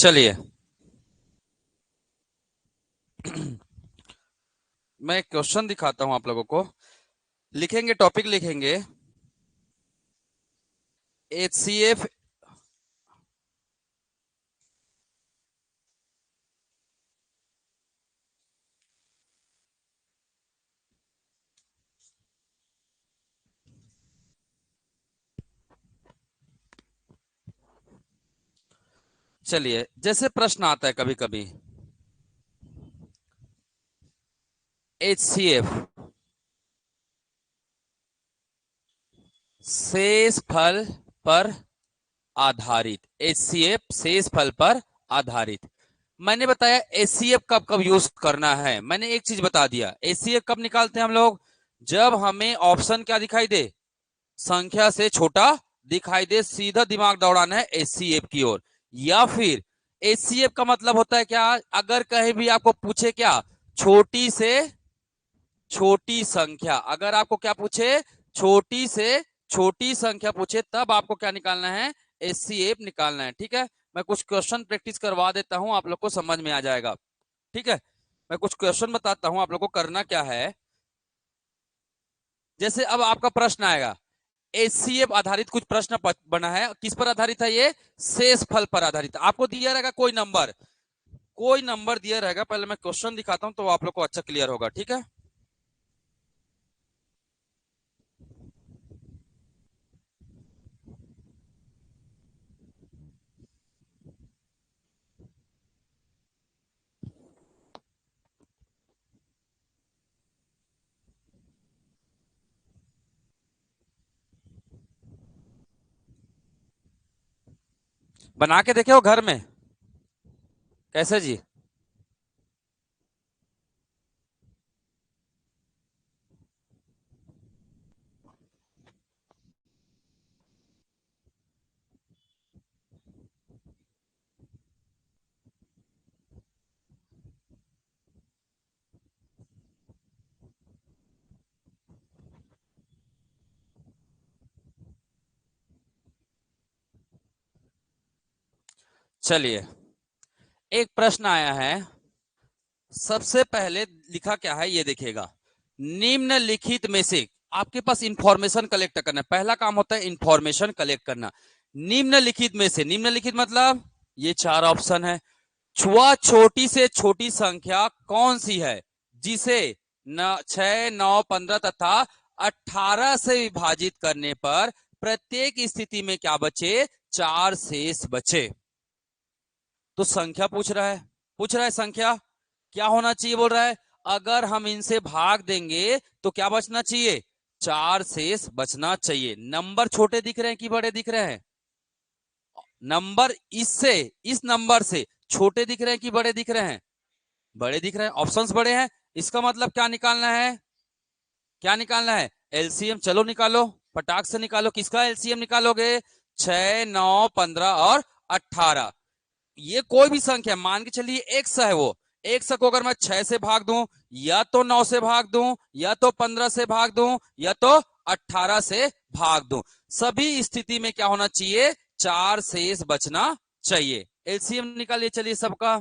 चलिए मैं एक क्वेश्चन दिखाता हूं आप लोगों को। लिखेंगे, टॉपिक लिखेंगे HCF। चलिए, जैसे प्रश्न आता है कभी कभी, HCF शेष फल पर आधारित, HCF शेष फल पर आधारित। मैंने बताया HCF कब कब यूज करना है, मैंने एक चीज बता दिया। HCF कब निकालते हैं हम लोग? जब हमें ऑप्शन क्या दिखाई दे, संख्या से छोटा दिखाई दे, सीधा दिमाग दौड़ाना है HCF की ओर। या फिर HCF का मतलब होता है क्या, अगर कहीं भी आपको पूछे क्या, छोटी से छोटी संख्या, अगर आपको क्या पूछे, छोटी से छोटी संख्या पूछे, तब आपको क्या निकालना है, HCF निकालना है। ठीक है, मैं कुछ क्वेश्चन प्रैक्टिस करवा देता हूं, आप लोग को समझ में आ जाएगा। ठीक है, मैं कुछ क्वेश्चन बताता हूं आप लोग को करना क्या है। जैसे अब आपका प्रश्न आएगा, HCF आधारित कुछ प्रश्न बना है, किस पर आधारित है ये, शेष फल पर आधारित। आपको दिया रहेगा कोई नंबर, कोई नंबर दिया रहेगा, पहले मैं क्वेश्चन दिखाता हूं तो आप लोग को अच्छा क्लियर होगा। ठीक है, बना के देखे हो घर में, कैसे जी? चलिए, एक प्रश्न आया है, सबसे पहले लिखा क्या है ये देखिएगा, निम्नलिखित में से आपके पास इंफॉर्मेशन कलेक्ट करना है, पहला काम होता है इंफॉर्मेशन कलेक्ट करना। निम्नलिखित में से, निम्नलिखित मतलब ये चार ऑप्शन है, छुआ छोटी से छोटी संख्या कौन सी है जिसे 6, 9, 15 तथा 18 से विभाजित करने पर प्रत्येक स्थिति में क्या बचे, 4 शेष बचे। तो संख्या पूछ रहा है संख्या क्या होना चाहिए, बोल रहा है अगर हम इनसे भाग देंगे तो क्या बचना चाहिए, 4 शेष बचना चाहिए। नंबर छोटे दिख रहे हैं कि बड़े दिख रहे हैं? नंबर इससे, इस नंबर से छोटे दिख रहे हैं कि बड़े दिख रहे हैं? बड़े दिख रहे हैं, ऑप्शंस बड़े हैं। इसका मतलब क्या निकालना है, क्या निकालना है, एलसीएम। चलो निकालो, फटाक से निकालो, किसका एलसीएम निकालोगे, 6, 9, 15 और 18। ये कोई भी संख्या मान के चलिए एक्स है, वो एक्स को अगर मैं 6 से भाग दूं, या तो 9 से भाग दूं, या तो 15 से भाग दूं, या तो 18 से भाग दूं, सभी स्थिति में क्या होना चाहिए, 4 शेष बचना चाहिए। एलसीएम निकालिए, चलिए सबका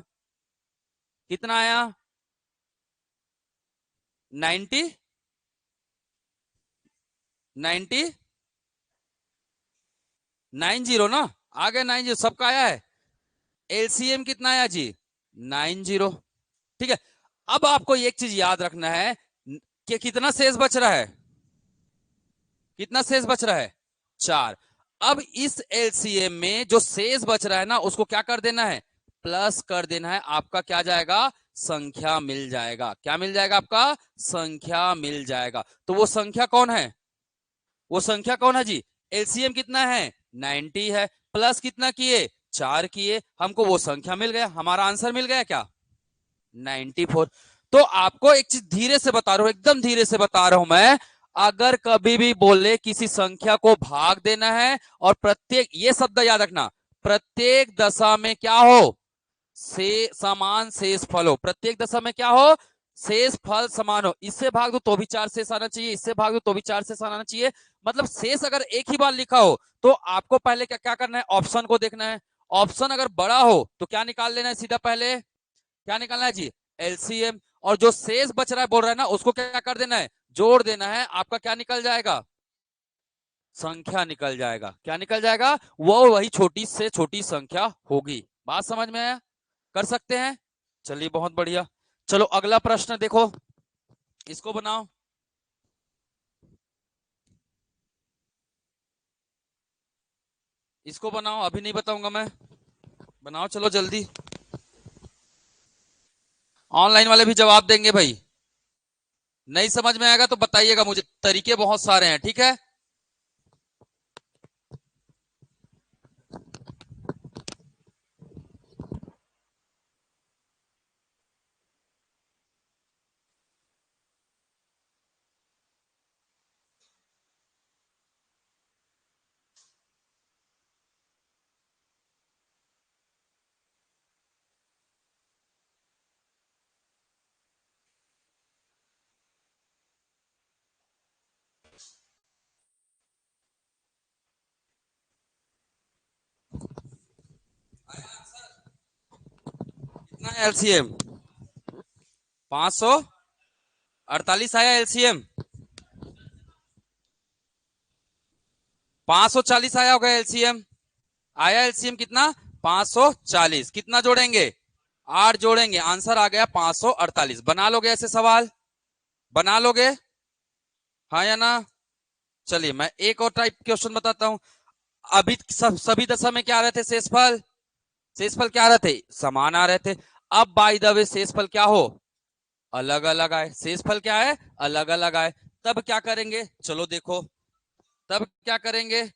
कितना आया, 90, 90, 90 ना, आ गया 90, सबका आया है। एलसीएम कितना आया जी, 90। ठीक है, अब आपको एक चीज याद रखना है कि कितना शेष बच रहा है, कितना शेष बच रहा है, 4। अब इस एलसीएम में जो शेष बच रहा है ना, उसको क्या कर देना है, प्लस कर देना है। आपका क्या जाएगा, संख्या मिल जाएगा। क्या मिल जाएगा, आपका संख्या मिल जाएगा। तो वो संख्या कौन है, वो संख्या कौन है जी, एलसीएम कितना है, 90 है, प्लस कितना किए, 4 किए, हमको वो संख्या मिल गया, हमारा आंसर मिल गया क्या, 94। तो आपको एक चीज धीरे से बता रहा हूं, एकदम धीरे से बता रहा हूं मैं, अगर कभी भी बोले किसी संख्या को भाग देना है और प्रत्येक, ये शब्द याद रखना, प्रत्येक दशा में क्या हो, से समान शेष फल हो, प्रत्येक दशा में क्या हो, शेष फल समान हो। इससे भाग दो तो भी 4 शेष आना चाहिए, इससे भाग दो तो भी 4 शेष आना चाहिए। मतलब शेष अगर एक ही बार लिखा हो तो आपको पहले क्या क्या करना है, ऑप्शन को देखना है। ऑप्शन अगर बड़ा हो तो क्या निकाल लेना है सीधा, पहले क्या निकालना है जी, एलसीएम। और जो शेष बच रहा है बोल रहा है ना, उसको क्या कर देना है, जोड़ देना है। आपका क्या निकल जाएगा, संख्या निकल जाएगा। क्या निकल जाएगा, वो वही छोटी से छोटी संख्या होगी। बात समझ में आया, कर सकते हैं। चलिए बहुत बढ़िया। चलो अगला प्रश्न देखो, इसको बनाओ। इसको बनाओ, अभी नहीं बताऊंगा मैं, बनाओ चलो जल्दी। ऑनलाइन वाले भी जवाब देंगे भाई। नहीं समझ में आएगा तो बताइएगा मुझे, तरीके बहुत सारे हैं, ठीक है। कितना है एलसीएम, 548 आया एलसीएम, 540 आया होगा एलसीएम। आया एलसीएम कितना, 540। कितना जोड़ेंगे, 8 जोड़ेंगे, आंसर आ गया 548। बना लोगे ऐसे सवाल, बना लोगे, हाँ या ना। चलिए मैं एक और टाइप क्वेश्चन बताता हूं। अभी सभी दशा में क्या आ रहे थे, शेषफल, शेषफल क्या आ रहे थे, समान आ रहे थे। अब बाय द वे शेषफल क्या हो, अलग अलग आए। शेषफल क्या है, अलग अलग आए। तब क्या करेंगे, चलो देखो, तब क्या करेंगे,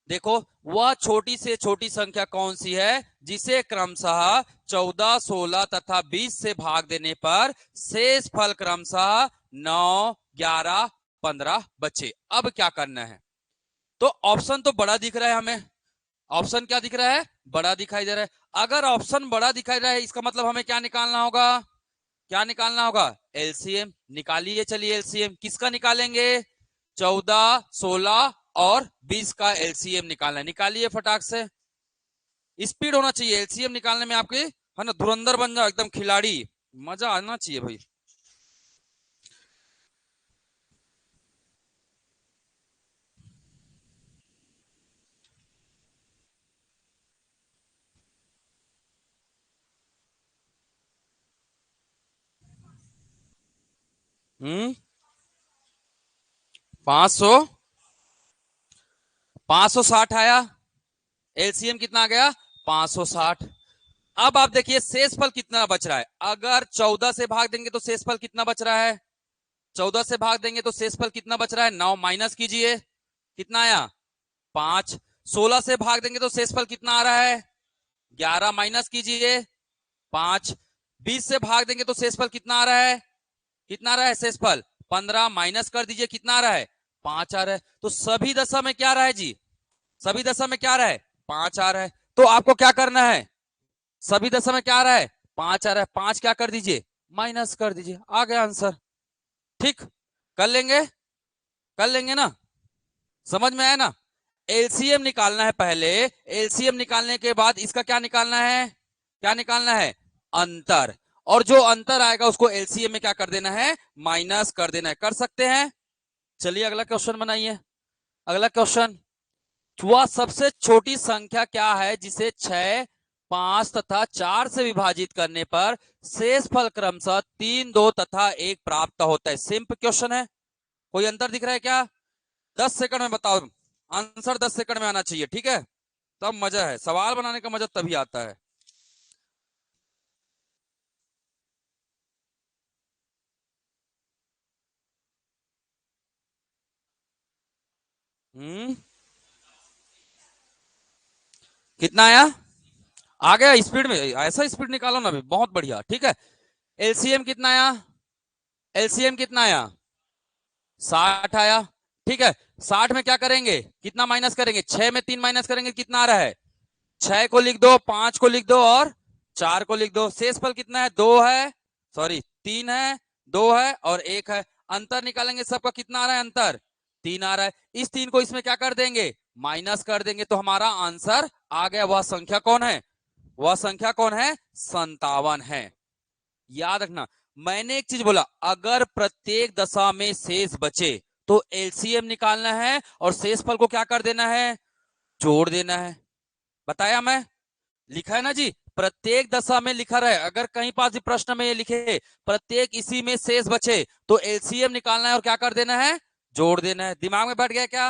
देखो वह छोटी से छोटी संख्या कौन सी है जिसे क्रमशः 14, 16 तथा 20 से भाग देने पर शेष फल क्रमशः 9, 11, 15 बचे। अब क्या करना है, तो ऑप्शन तो बड़ा दिख रहा है हमें, ऑप्शन क्या दिख रहा है, बड़ा दिखाई दे रहा है। अगर ऑप्शन बड़ा दिखाई दे रहा है, इसका मतलब हमें क्या निकालना होगा, क्या निकालना होगा, एलसीएम निकालिए। चलिए एलसीएम किसका निकालेंगे, 14, 16 और 20 का एलसीएम निकालना है। निकालिए फटाक से, स्पीड होना चाहिए एलसीएम निकालने में आपके, है ना, धुरंधर बन जाओ एकदम खिलाड़ी, मजा आना चाहिए भाई। हम्म, 500, 560 आया, एलसीएम कितना आ गया, 560। अब आप देखिए शेषफल कितना बच रहा है, अगर 14 से भाग देंगे तो शेषफल कितना बच रहा है, 14 से भाग देंगे तो शेषफल कितना बच रहा है, 9 माइनस कीजिए, कितना आया, 5। 16 से भाग देंगे तो शेषफल कितना आ रहा है, 11 माइनस कीजिए, 5। 20 से भाग देंगे तो शेषफल कितना आ रहा है, कितना आ रहा है शेषफल, 15 माइनस कर दीजिए, कितना आ रहा है, 5 आ रहा है। तो सभी दशा में क्या आ रहा है जी, सभी दशा में क्या आ रहा है, 5 आ रहा है। तो आपको क्या करना है, सभी दशा में क्या आ रहा है, 5 आ रहा है, 5 क्या कर दीजिए, माइनस कर दीजिए, आ गया आंसर। ठीक, कर लेंगे, कर लेंगे ना, समझ में आया ना। एलसीएम निकालना है पहले, एलसीएम निकालने के बाद इसका क्या निकालना है, क्या निकालना है, अंतर। और जो अंतर आएगा उसको एलसीएम में क्या कर देना है, माइनस कर देना है। कर सकते हैं। चलिए अगला क्वेश्चन बनाइए। अगला क्वेश्चन, वह सबसे छोटी संख्या क्या है जिसे 6, 5 तथा 4 से विभाजित करने पर शेष फल क्रमशः 3, 2 तथा 1 प्राप्त होता है। सिंपल क्वेश्चन है, कोई अंतर दिख रहा है क्या, 10 सेकंड में बताओ, आंसर 10 सेकंड में आना चाहिए, ठीक है। तब मजा है, सवाल बनाने का मजा तभी आता है। कितना आया, आ गया स्पीड में, ऐसा स्पीड निकालो ना, बहुत बढ़िया, ठीक है। एलसीएम कितना आया, एलसीएम कितना आया, 60 आया, ठीक है। 60 में क्या करेंगे, कितना माइनस करेंगे, 6 में 3 माइनस करेंगे, कितना आ रहा है, 6 को लिख दो, 5 को लिख दो और 4 को लिख दो। शेषफल कितना है, 2 है, सॉरी 3 है, 2 है और 1 है। अंतर निकालेंगे, सबका कितना आ रहा है अंतर, 3 आ रहा है। इस 3 को इसमें क्या कर देंगे, माइनस कर देंगे, तो हमारा आंसर आ गया, वह संख्या कौन है? वह संख्या कौन है? 57 है। याद रखना, मैंने एक चीज बोला, अगर प्रत्येक दशा में शेष बचे तो एलसीएम निकालना है और शेषफल को क्या कर देना है? जोड़ देना है। बताया मैं, लिखा है ना जी, प्रत्येक दशा में लिखा रहे। अगर कहीं पास भी प्रश्न में ये लिखे प्रत्येक इसी में शेष बचे तो एलसीएम निकालना है और क्या कर देना है? जोड़ देना है। दिमाग में बैठ गया क्या?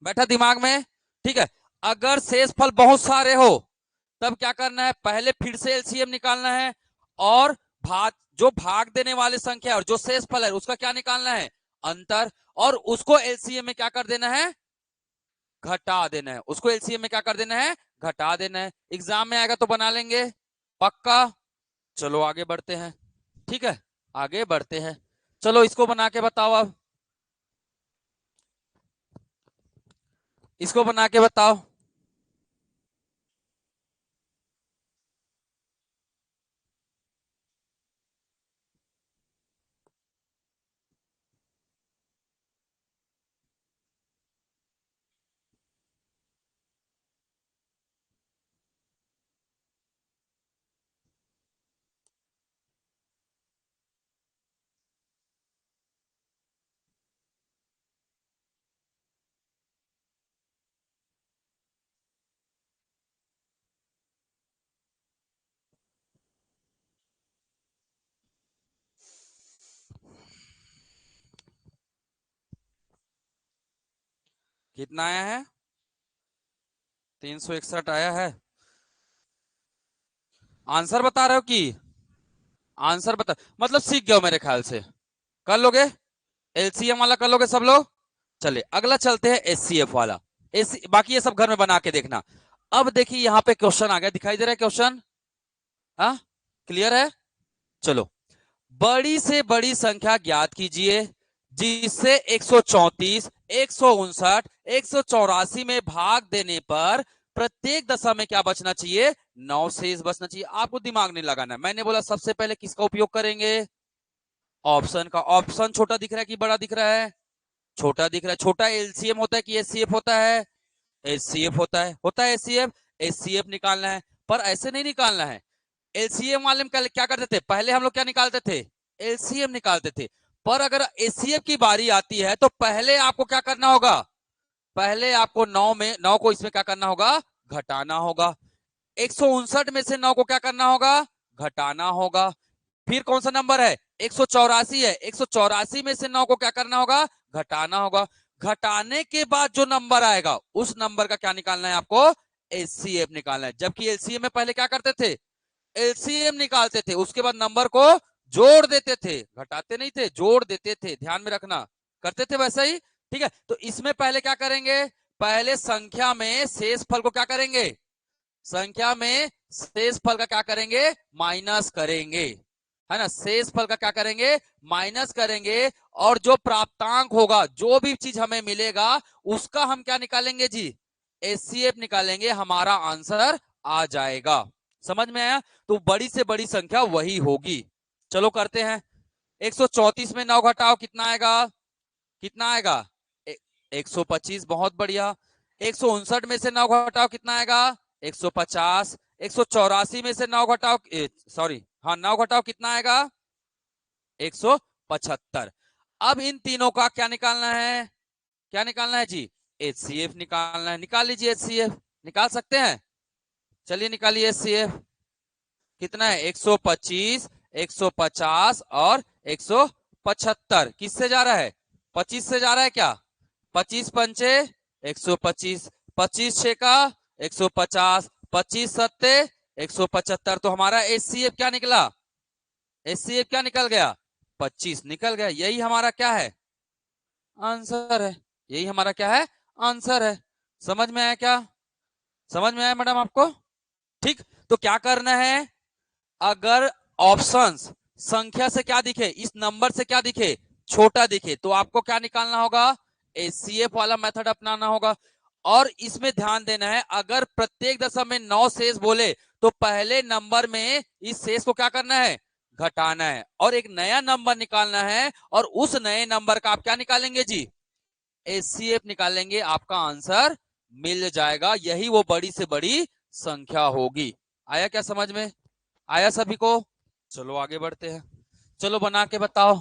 बैठा दिमाग में? ठीक है। अगर शेषफल बहुत सारे हो तब क्या करना है? पहले फिर से एलसीएम निकालना है और जो भाग देने वाली संख्या और जो शेषफल है उसका क्या निकालना है? अंतर। और उसको एलसीएम में क्या कर देना है? घटा देना है। उसको एलसीएम में क्या कर देना है? घटा देना है। एग्जाम में आएगा तो बना लेंगे पक्का। चलो आगे बढ़ते हैं। ठीक है, आगे बढ़ते हैं। चलो इसको बना के बताओ। अब इसको बना के बताओ। कितना आया है? 361 आया है। आंसर बता रहे हो कि आंसर बता, मतलब सीख गए हो मेरे ख्याल से। कर लोगे? एलसीएम वाला कर लोगे सब लोग? चले अगला चलते हैं एचसीएफ वाला। बाकी ये सब घर में बना के देखना। अब देखिए यहाँ पे क्वेश्चन आ गया, दिखाई दे रहा है क्वेश्चन? हाँ, क्लियर है? चलो, बड़ी से बड़ी संख्या ज्ञात कीजिए जिससे 134, 159, 184 में भाग देने पर प्रत्येक दशा में क्या बचना चाहिए? 9 शेष बचना चाहिए। आपको दिमाग नहीं लगाना। मैंने बोला सबसे पहले किसका उपयोग करेंगे? ऑप्शन का। ऑप्शन छोटा दिख रहा है कि बड़ा दिख रहा है? छोटा दिख रहा है। छोटा एलसीएम होता है कि एचसीएफ होता है? एचसीएफ होता है। होता है एचसीएफ। एचसीएफ निकालना है, पर ऐसे नहीं निकालना है। एलसीएम वाले में क्या करते थे? पहले हम लोग क्या निकालते थे? एलसीएम निकालते थे। पर अगर एचसीएफ की बारी आती है तो पहले आपको क्या करना होगा? पहले आपको 9 को इसमें क्या करना होगा? घटाना होगा। 159 में से 9 को क्या करना होगा? घटाना होगा। फिर कौन सा नंबर है? 184 है। 184 में से 9 को क्या करना होगा? घटाना होगा। घटाने के बाद जो नंबर आएगा उस नंबर का क्या निकालना है आपको? एचसीएफ निकालना है। जबकि एलसीएम में पहले क्या करते थे? एलसीएम निकालते थे, उसके बाद नंबर को जोड़ देते थे, घटाते नहीं थे, जोड़ देते थे। ध्यान में रखना, करते थे वैसा ही। ठीक है, तो इसमें पहले क्या करेंगे? पहले संख्या में शेष फल को क्या करेंगे? संख्या में शेष फल का क्या करेंगे? माइनस करेंगे, है ना? शेष फल का क्या करेंगे? माइनस करेंगे। और जो प्राप्तांक होगा, जो भी चीज हमें मिलेगा उसका हम क्या निकालेंगे जी? एचसीएफ निकालेंगे, हमारा आंसर आ जाएगा। समझ में आया? तो बड़ी से बड़ी संख्या वही होगी। चलो करते हैं। 134 में 9 घटाओ, कितना आएगा? कितना आएगा? 125। बहुत बढ़िया। 159 में से 9 घटाओ, कितना आएगा? 150। 184 में से 9 घटाओ, सॉरी, हाँ 9 घटाओ, कितना आएगा? 175। अब इन तीनों का क्या निकालना है? क्या निकालना है जी? एचसीएफ निकालना है। निकाल लीजिए एचसीएफ। निकाल सकते हैं? चलिए निकालिए एचसीएफ। कितना है? 125, 150 और 175। किससे जा रहा है? 25 से जा रहा है क्या? 25 पंचे 125, 25 छेका 150, 25 सत्ते 175। तो हमारा एचसीएफ क्या निकला? एचसीएफ क्या निकल गया? 25 निकल गया। यही हमारा क्या है? आंसर है। यही हमारा क्या है? आंसर है। समझ में आया क्या? समझ में आया मैडम आपको? ठीक, तो क्या करना है? अगर ऑप्शंस संख्या से क्या दिखे, इस नंबर से क्या दिखे, छोटा दिखे, तो आपको क्या निकालना होगा? एचसीएफ वाला मेथड अपनाना होगा। और इसमें ध्यान देना है, अगर प्रत्येक दशा में 9 शेष बोले तो पहले नंबर में इस शेष को क्या करना है? घटाना है और एक नया नंबर निकालना है। और उस नए नंबर का आप क्या निकालेंगे जी? एचसीएफ निकालेंगे, आपका आंसर मिल जाएगा, यही वो बड़ी से बड़ी संख्या होगी। आया क्या समझ में? आया सभी को? चलो आगे बढ़ते हैं, चलो बना के बताओ।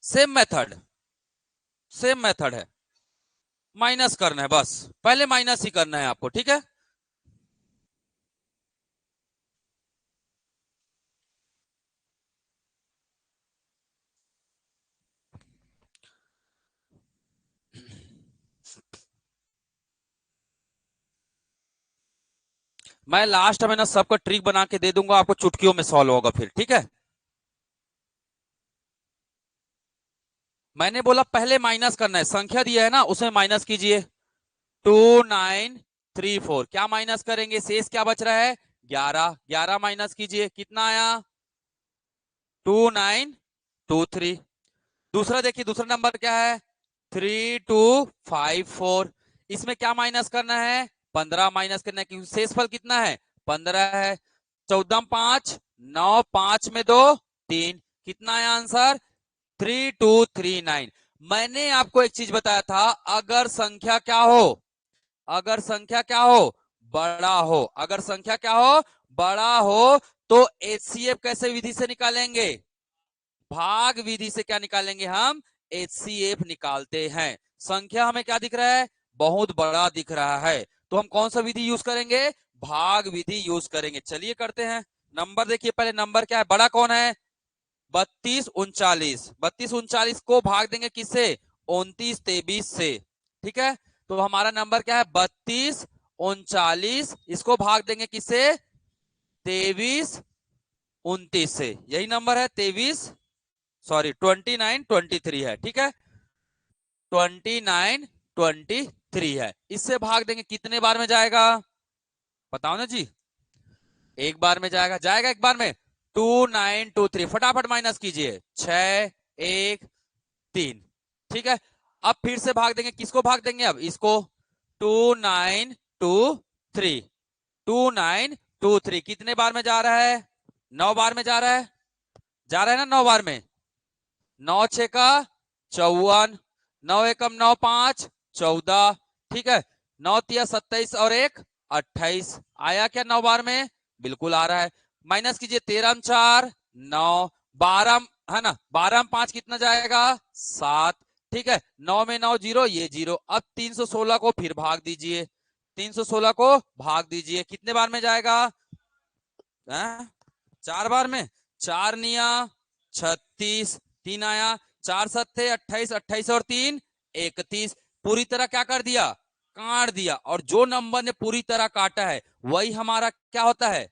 सेम मेथड, सेम मेथड है, माइनस करना है, बस पहले माइनस ही करना है आपको, ठीक है। मैं लास्ट में ना सबका ट्रिक बना के दे दूंगा आपको, चुटकियों में सॉल्व होगा फिर, ठीक है। मैंने बोला पहले माइनस करना है, संख्या दिया है ना उसमें माइनस कीजिए। 2934, क्या माइनस करेंगे, शेष क्या बच रहा है, 11, 11 माइनस कीजिए, कितना आया, 2923। दूसरा देखिए, दूसरा नंबर क्या है, 3254। इसमें क्या माइनस करना है, 15 माइनस करना है, क्योंकि शेषफल कितना है, 15 है। 14 5 9, 5 में 2 3, कितना है आंसर, 3239। मैंने आपको एक चीज बताया था, अगर संख्या क्या हो, अगर संख्या क्या हो, बड़ा हो, अगर संख्या क्या हो, बड़ा हो, तो एचसीएफ कैसे विधि से निकालेंगे, भाग विधि से क्या निकालेंगे हम, एचसीएफ निकालते हैं। संख्या हमें क्या दिख रहा है, बहुत बड़ा दिख रहा है, तो हम कौन सा विधि यूज करेंगे, भाग विधि यूज करेंगे। चलिए करते हैं। नंबर देखिए, पहले नंबर क्या है, बड़ा कौन है, 3239। 3239 को भाग देंगे किससे, 2923 से, ठीक है। तो हमारा नंबर क्या है, 3239, इसको भाग देंगे किससे, 2329 से, यही नंबर है, 2923 है, ठीक है। 2923 है, इससे भाग देंगे, कितने बार में जाएगा, बताओ ना जी, एक बार में जाएगा, जाएगा एक बार में, 2923, फटाफट माइनस कीजिए, 613, ठीक है। अब फिर से भाग देंगे, किसको भाग देंगे, अब इसको, 2923, 2923 कितने बार में जा रहा है, 9 बार में जा रहा है, जा रहा है ना 9 बार में, 9 6 का 54, 9 एकम 9 5 14, ठीक है। 9 तिया 27 और 1 28, आया क्या 9 बार में, बिल्कुल आ रहा है। माइनस कीजिए, 13 4 9, 12 है ना, 12 5 कितना जाएगा, 7, ठीक है। 9 में 9 जीरो, ये जीरो। अब 316 को फिर भाग दीजिए, 316 को भाग दीजिए, कितने बार में जाएगा, 4 बार में, 4 निया 36, 3 आया, 4 सत्ते 28, 28 और 3 31, पूरी तरह क्या कर दिया, काट दिया। और जो नंबर ने पूरी तरह काटा है वही हमारा क्या होता है,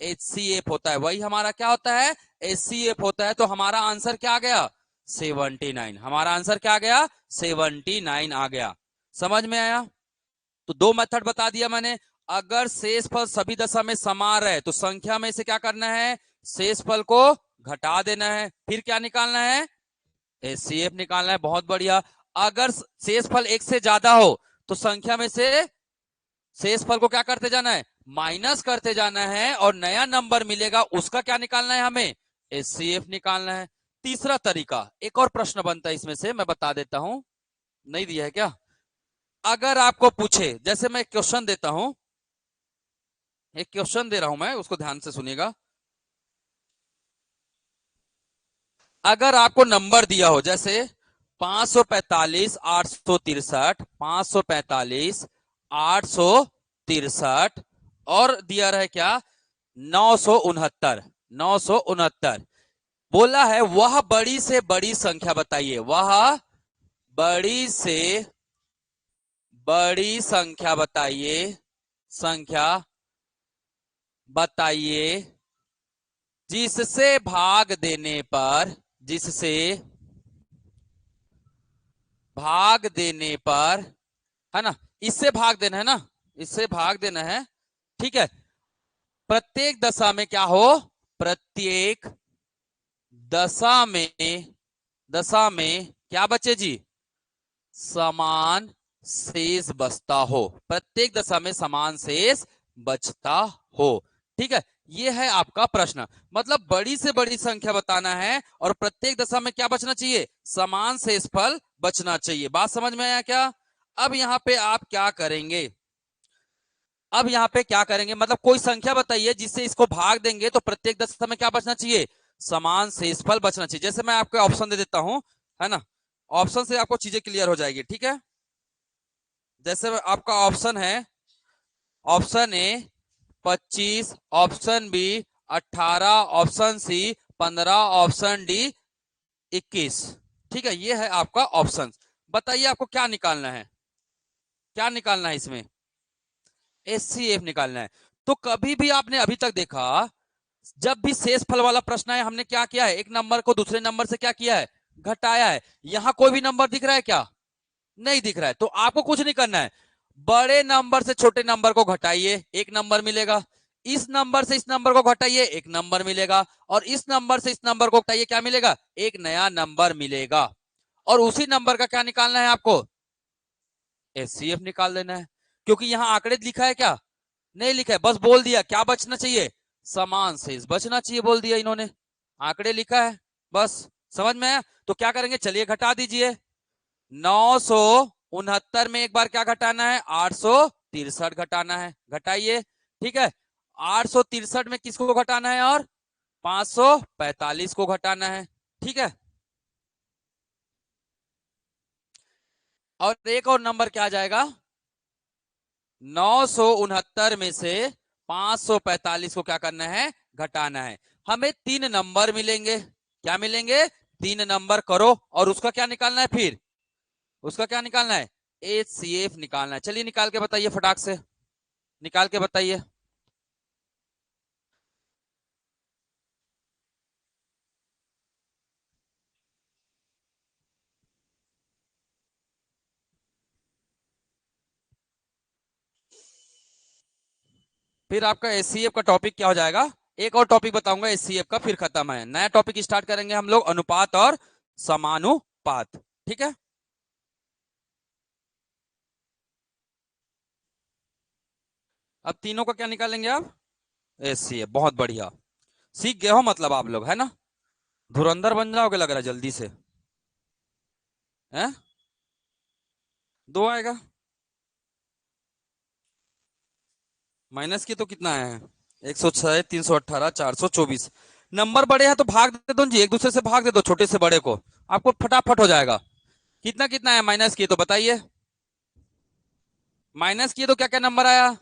एचसीएफ होता है, वही हमारा क्या होता है, एचसीएफ होता है। तो हमारा आंसर क्या आ गया, 79, हमारा आंसर क्या आ गया, 79 आ गया। समझ में आया? तो दो मेथड बता दिया मैंने। अगर शेषफल सभी दशा में समान रहे तो संख्या में से क्या करना है, शेषफल को घटा देना है, फिर क्या निकालना है, एचसीएफ निकालना है। बहुत बढ़िया। अगर शेषफल एक से ज्यादा हो तो संख्या में से शेषफल को क्या करते जाना है, माइनस करते जाना है, और नया नंबर मिलेगा उसका क्या निकालना है हमें, एचसीएफ निकालना है। तीसरा तरीका, एक और प्रश्न बनता है इसमें से, मैं बता देता हूं, नहीं दिया है क्या, अगर आपको पूछे, जैसे मैं क्वेश्चन देता हूं, एक क्वेश्चन दे रहा हूं मैं, उसको ध्यान से सुनिएगा। अगर आपको नंबर दिया हो, जैसे 545 863, 545 863, और दिया रहे क्या, 969, 969, बोला है वह बड़ी से बड़ी संख्या बताइए, वह बड़ी से बड़ी संख्या बताइए, संख्या बताइए जिससे भाग देने पर, जिससे भाग देने पर, है ना, इससे भाग देना है ना, इससे भाग देना है, ठीक है। प्रत्येक दशा में क्या हो, प्रत्येक दशा में, दशा में क्या बचे जी, समान शेष बचता हो, प्रत्येक दशा में समान शेष बचता हो, ठीक है। ये है आपका प्रश्न। मतलब बड़ी से बड़ी संख्या बताना है और प्रत्येक दशा में क्या बचना चाहिए, समान शेषफल बचना चाहिए। बात समझ में आया क्या? अब यहाँ पे आप क्या करेंगे, अब यहाँ पे क्या करेंगे, मतलब कोई संख्या बताइए जिससे इसको भाग देंगे तो प्रत्येक दशा में क्या बचना चाहिए, समान शेषफल बचना चाहिए। जैसे मैं आपको ऑप्शन दे देता हूं, है ना, ऑप्शन से आपको चीजें क्लियर हो जाएगी, ठीक है। जैसे आपका ऑप्शन है, option A 25, option B 18, option C 15, option D 21। ठीक है, ये है आपका ऑप्शन। बताइए आपको क्या निकालना है, क्या निकालना है इसमें, एचसीएफ निकालना है। तो कभी भी आपने अभी तक देखा, जब भी शेष फल वाला प्रश्न है, हमने क्या किया है, एक नंबर को दूसरे नंबर से क्या किया है, घटाया है। यहां कोई भी नंबर दिख रहा है क्या, नहीं दिख रहा है। तो आपको कुछ नहीं करना है, बड़े नंबर से छोटे नंबर को घटाइए, एक नंबर मिलेगा। इस नंबर से इस नंबर को घटाइए, एक नंबर मिलेगा। और इस नंबर से इस नंबर को घटाइए, क्या मिलेगा, एक नया नंबर मिलेगा। और उसी नंबर का क्या निकालना है आपको, एचसीएफ निकाल देना है। क्योंकि यहां आंकड़े लिखा है क्या, नहीं लिखा है, बस बोल दिया क्या बचना चाहिए, समान शेष बचना चाहिए, बोल दिया इन्होंने, आंकड़े लिखा है बस। समझ में आया? तो क्या करेंगे, चलिए घटा दीजिए। 969 में एक बार क्या घटाना है, 863 घटाना है, घटाइए। ठीक है, 863 में किसको घटाना है, और 545 को घटाना है। ठीक है, और एक और नंबर क्या आ जाएगा, 969 में से 545 को क्या करना है, घटाना है। हमें तीन नंबर मिलेंगे, क्या मिलेंगे, तीन नंबर करो, और उसका क्या निकालना है, फिर उसका क्या निकालना है, एचसीएफ निकालना है। चलिए निकाल के बताइए, फटाक से निकाल के बताइए। फिर आपका एचसीएफ का टॉपिक क्या हो जाएगा, एक और टॉपिक बताऊंगा एचसीएफ का, फिर खत्म है। नया टॉपिक स्टार्ट करेंगे हम लोग, अनुपात और समानुपात। ठीक है, अब तीनों का क्या निकालेंगे आप, एचसीएफ। बहुत बढ़िया, सीख गए हो मतलब आप लोग, है ना, धुरंधर बन जाओगे लग रहा है जल्दी से, है। दो आएगा, माइनस की तो कितना आया है, 106, 318, 424। नंबर बड़े हैं तो भाग दे दो जी, एक दूसरे से भाग दे दो, छोटे से बड़े को, आपको फटाफट हो जाएगा। कितना कितना है माइनस किए तो बताइए, माइनस किए तो क्या क्या नंबर आया,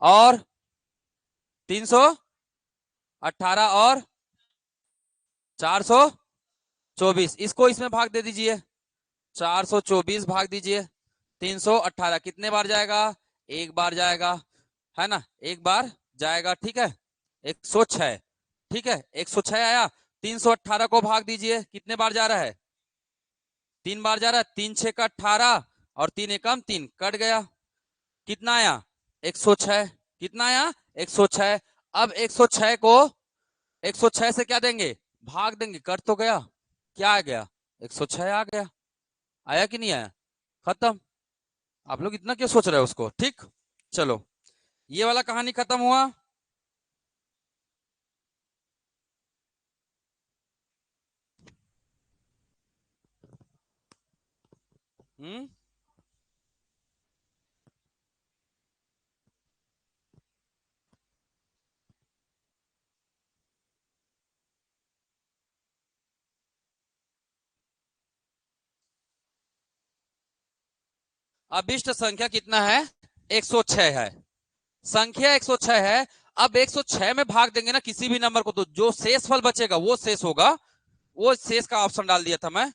और 318 और 424, इसको इसमें भाग दे दीजिए, 424 भाग दीजिए 318, कितने बार जाएगा, एक बार जाएगा, है ना, एक बार जाएगा। ठीक है, 106। ठीक है, 106 आया, 318 को भाग दीजिए, कितने बार जा रहा है, तीन बार जा रहा है, तीन छह का 18, और तीन एकम तीन, कट गया, कितना आया, 106। कितना आया, 106। अब 106 को 106 से क्या देंगे, भाग देंगे, कट तो गया, क्या आ गया, 106 आ गया। आया कि नहीं आया, खत्म। आप लोग इतना क्यों सोच रहे हो उसको, ठीक। चलो, ये वाला कहानी खत्म हुआ। हम्म, अभिष्ट संख्या कितना है, 106 है, संख्या 106 है। अब 106 में भाग देंगे ना किसी भी नंबर को, तो जो शेष फल बचेगा वो शेष होगा, वो शेष का ऑप्शन डाल दिया था मैं।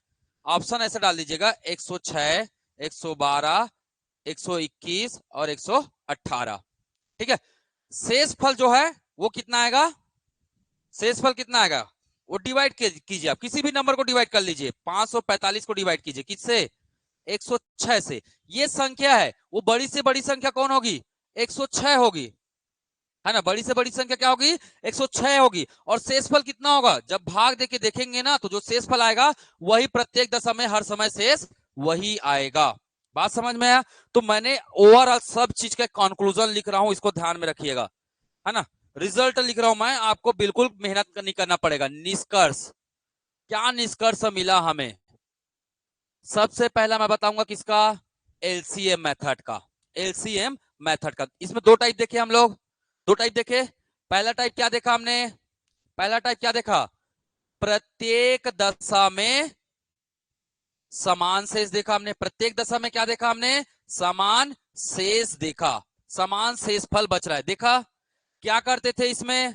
ऑप्शन ऐसे डाल दीजिएगा, 106, 112, 121 और 118। ठीक है, शेष फल जो है वो कितना आएगा, शेष फल कितना आएगा, वो डिवाइड कीजिए, आप किसी भी नंबर को डिवाइड कर लीजिए, 545 को डिवाइड कीजिए किससे, 106 से। ये संख्या है, वो बड़ी से बड़ी संख्या कौन होगी, 106 होगी, है ना, बड़ी से बड़ी संख्या क्या होगी, 106 होगी। और शेषफल कितना होगा, जब भाग देके देखेंगे ना, तो जो शेषफल आएगा वही प्रत्येक दशा में हर समय शेष वही आएगा। बात समझ में आया? तो मैंने ओवरऑल सब चीज का कंक्लूजन लिख रहा हूं, इसको ध्यान में रखिएगा, है ना। रिजल्ट लिख रहा हूं मैं, आपको बिल्कुल मेहनत नहीं करना पड़ेगा। निष्कर्ष, क्या निष्कर्ष मिला हमें? सबसे पहला मैं बताऊंगा किसका, एलसीएम मेथड का। एलसीएम मेथड का, इसमें दो टाइप देखे हम लोग, दो टाइप देखे। पहला टाइप क्या देखा हमने, पहला टाइप क्या देखा, प्रत्येक दशा में समान शेष देखा हमने। प्रत्येक दशा में क्या देखा हमने, समान शेष देखा, समान शेष फल बच रहा है देखा। क्या करते थे इसमें,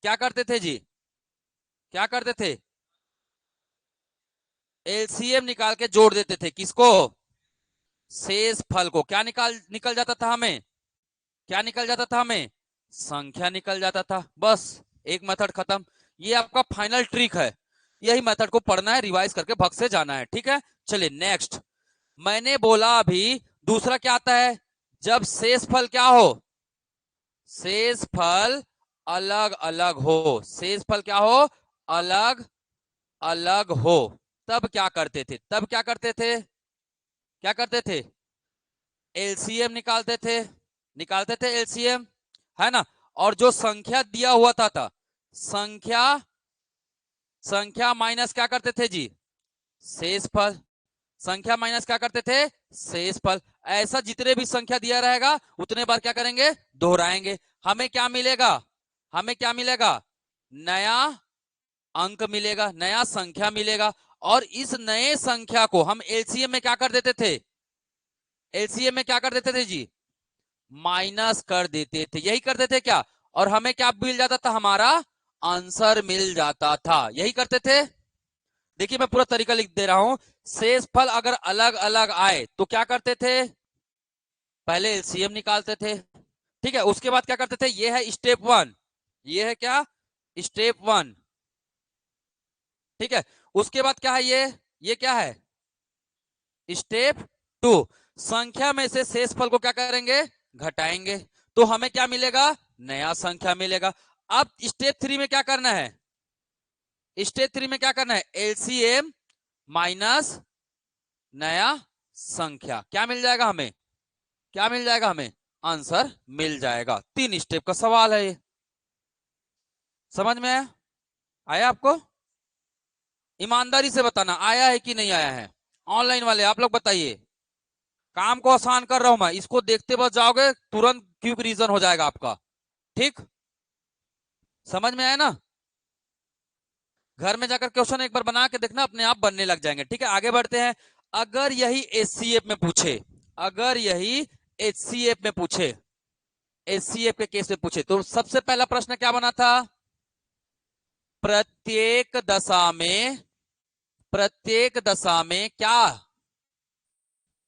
क्या करते थे जी, क्या करते थे, एलसीएम निकाल के जोड़ देते थे, किसको, शेष फल को। क्या निकल जाता था हमें, क्या निकल जाता था हमें, संख्या निकल जाता था। बस एक मेथड खत्म। ये आपका फाइनल ट्रिक है, यही मेथड को पढ़ना है, रिवाइज करके भग से जाना है, ठीक है। चलिए नेक्स्ट, मैंने बोला अभी दूसरा क्या आता है, जब शेष फल क्या हो, शेष फल अलग अलग हो, शेष फल क्या हो, अलग अलग हो, तब क्या करते थे, तब क्या करते थे, क्या करते थे, एलसीएम निकालते थे, निकालते थे एलसीएम, है ना। और जो संख्या दिया हुआ था संख्या, संख्या माइनस क्या करते थे जी, शेष फल, संख्या माइनस क्या करते थे, शेष फल। ऐसा जितने भी संख्या दिया रहेगा उतने बार क्या करेंगे, दोहराएंगे। हमें क्या मिलेगा, हमें क्या मिलेगा, नया अंक मिलेगा, नया संख्या मिलेगा। और इस नए संख्या को हम एलसीएम में क्या कर देते थे, एलसीएम में क्या कर देते थे जी, माइनस कर देते थे, यही करते थे क्या। और हमें क्या मिल जाता था, हमारा आंसर मिल जाता था, यही करते थे। देखिए मैं पूरा तरीका लिख दे रहा हूं। शेष फल अगर अलग अलग आए तो क्या करते थे, पहले एलसीएम निकालते थे, ठीक है। उसके बाद क्या करते थे, ये है स्टेप वन, ये है क्या, स्टेप वन, ठीक है। उसके बाद क्या है, ये क्या है, स्टेप टू। संख्या में से शेष फल को क्या करेंगे, घटाएंगे, तो हमें क्या मिलेगा, नया संख्या मिलेगा। अब स्टेप थ्री में क्या करना है, स्टेप थ्री में क्या करना है, एलसीएम माइनस नया संख्या, क्या मिल जाएगा हमें, क्या मिल जाएगा हमें, आंसर मिल जाएगा। 3 स्टेप का सवाल है ये, समझ में आया, आया आपको, ईमानदारी से बताना आया है कि नहीं आया है। ऑनलाइन वाले आप लोग बताइए, काम को आसान कर रहा हूं मैं, इसको देखते बस जाओगे तुरंत क्विक रीजन हो जाएगा आपका, ठीक, समझ में आया ना। घर में जाकर क्वेश्चन एक बार बना के देखना, अपने आप बनने लग जाएंगे, ठीक है। आगे बढ़ते हैं। अगर यही एचसीएफ में पूछे, अगर यही एचसीएफ में पूछे, एचसीएफ के केस में पूछे, तो सबसे पहला प्रश्न क्या बना था, प्रत्येक दशा में, प्रत्येक दशा में क्या,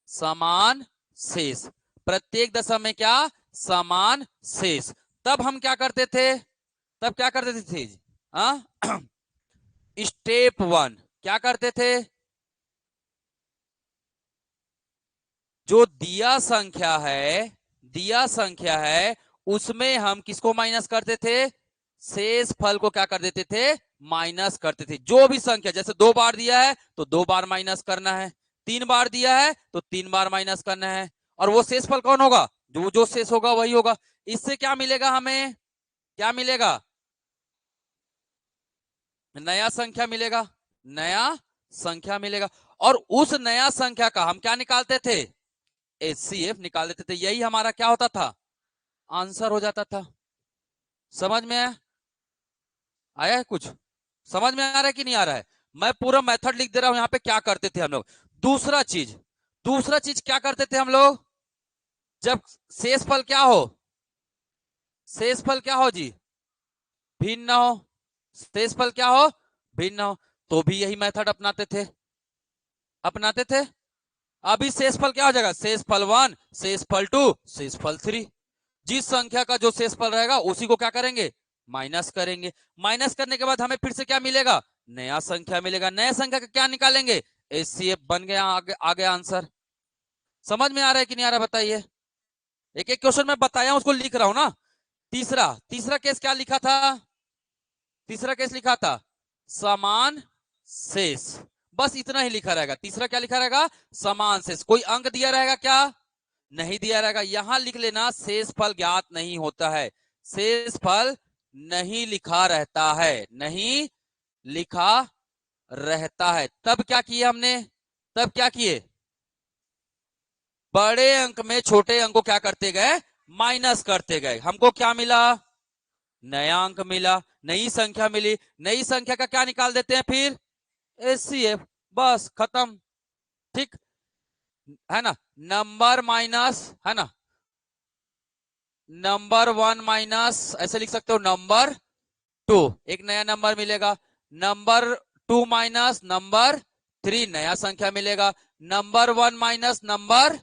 समान शेष, प्रत्येक दशा में क्या, समान शेष। तब हम क्या करते थे, तब क्या करते थे, हाँ स्टेप वन क्या करते थे, जो दिया संख्या है, दिया संख्या है उसमें हम किसको माइनस करते थे, शेष फल को क्या कर देते थे, माइनस करते थे। जो भी संख्या, जैसे 2 बार दिया है तो 2 बार माइनस करना है, 3 बार दिया है तो 3 बार माइनस करना है। और वो शेष फल कौन होगा, जो जो शेष होगा वही होगा। इससे क्या मिलेगा हमें, क्या मिलेगा, नया संख्या मिलेगा, नया संख्या मिलेगा। और उस नया संख्या का हम क्या निकालते थे, एचसीएफ निकाल देते थे, यही हमारा क्या होता था, आंसर हो जाता था। समझ में आया, आया है कुछ, समझ में आ रहा है कि नहीं आ रहा है। मैं पूरा मेथड लिख दे रहा हूं, यहाँ पे क्या करते थे हम लोग। दूसरा चीज, दूसरा चीज क्या करते थे हम लोग, जब शेष फल क्या हो, शेष फल क्या हो जी, भिन्न हो, शेष फल क्या हो, भिन्न हो, तो भी यही मेथड अपनाते थे, अपनाते थे। अभी शेष फल क्या हो जाएगा, शेष फल 1, शेष फल 2, शेष फल 3। जिस संख्या का जो शेष फल रहेगा उसी को क्या करेंगे, माइनस करेंगे। माइनस करने के बाद हमें फिर से क्या मिलेगा, नया संख्या मिलेगा। नया संख्या का क्या निकालेंगे, एचसीएफ बन गया, आगे आंसर। समझ में आ रहा है कि नहीं आ रहा बताइए। एक एक क्वेश्चन मैं बताया उसको लिख रहा हूं ना। तीसरा, तीसरा केस क्या लिखा था, तीसरा केस लिखा था समान शेष, बस इतना ही लिखा रहेगा। तीसरा क्या लिखा रहेगा, समान शेष। कोई अंक दिया रहेगा क्या, नहीं दिया रहेगा। यहां लिख लेना शेष फल ज्ञात नहीं होता है, शेषफल नहीं लिखा रहता है, नहीं लिखा रहता है। तब क्या किए हमने, तब क्या किए, बड़े अंक में छोटे अंक को क्या करते गए, माइनस करते गए। हमको क्या मिला, नया अंक मिला, नई संख्या मिली। नई संख्या का क्या निकाल देते हैं फिर, एचसीएफ, बस खत्म। ठीक है ना, नंबर माइनस, है ना, नंबर 1 माइनस, ऐसे लिख सकते हो नंबर 2, एक नया नंबर मिलेगा। नंबर 2 माइनस नंबर 3, नया संख्या मिलेगा। नंबर 1 माइनस नंबर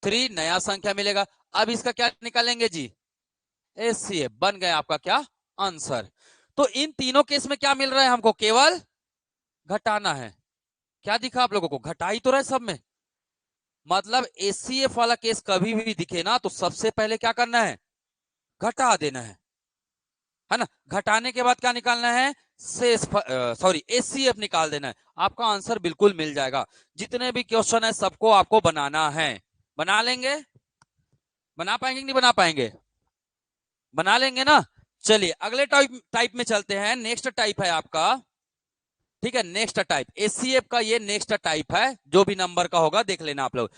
3, नया संख्या मिलेगा। अब इसका क्या निकालेंगे जी, एचसीएफ, बन गया आपका क्या आंसर। तो इन तीनों केस में क्या मिल रहा है हमको, केवल घटाना है। क्या दिखा आप लोगों को, घटा ही तो रहे सब में। मतलब एचसीएफ वाला केस कभी भी दिखे ना तो सबसे पहले क्या करना है, घटा देना है ना। घटाने के बाद क्या निकालना है, शेष, सॉरी एचसीएफ निकाल देना है। आपका आंसर बिल्कुल मिल जाएगा। जितने भी क्वेश्चन है सबको आपको बनाना है। बना लेंगे, बना पाएंगे कि नहीं बना पाएंगे, बना लेंगे ना। चलिए अगले टाइप में चलते हैं। नेक्स्ट टाइप है आपका, ठीक है, नेक्स्ट टाइप एचसीएफ का, ये नेक्स्ट टाइप है। जो भी नंबर का होगा देख लेना आप लोग।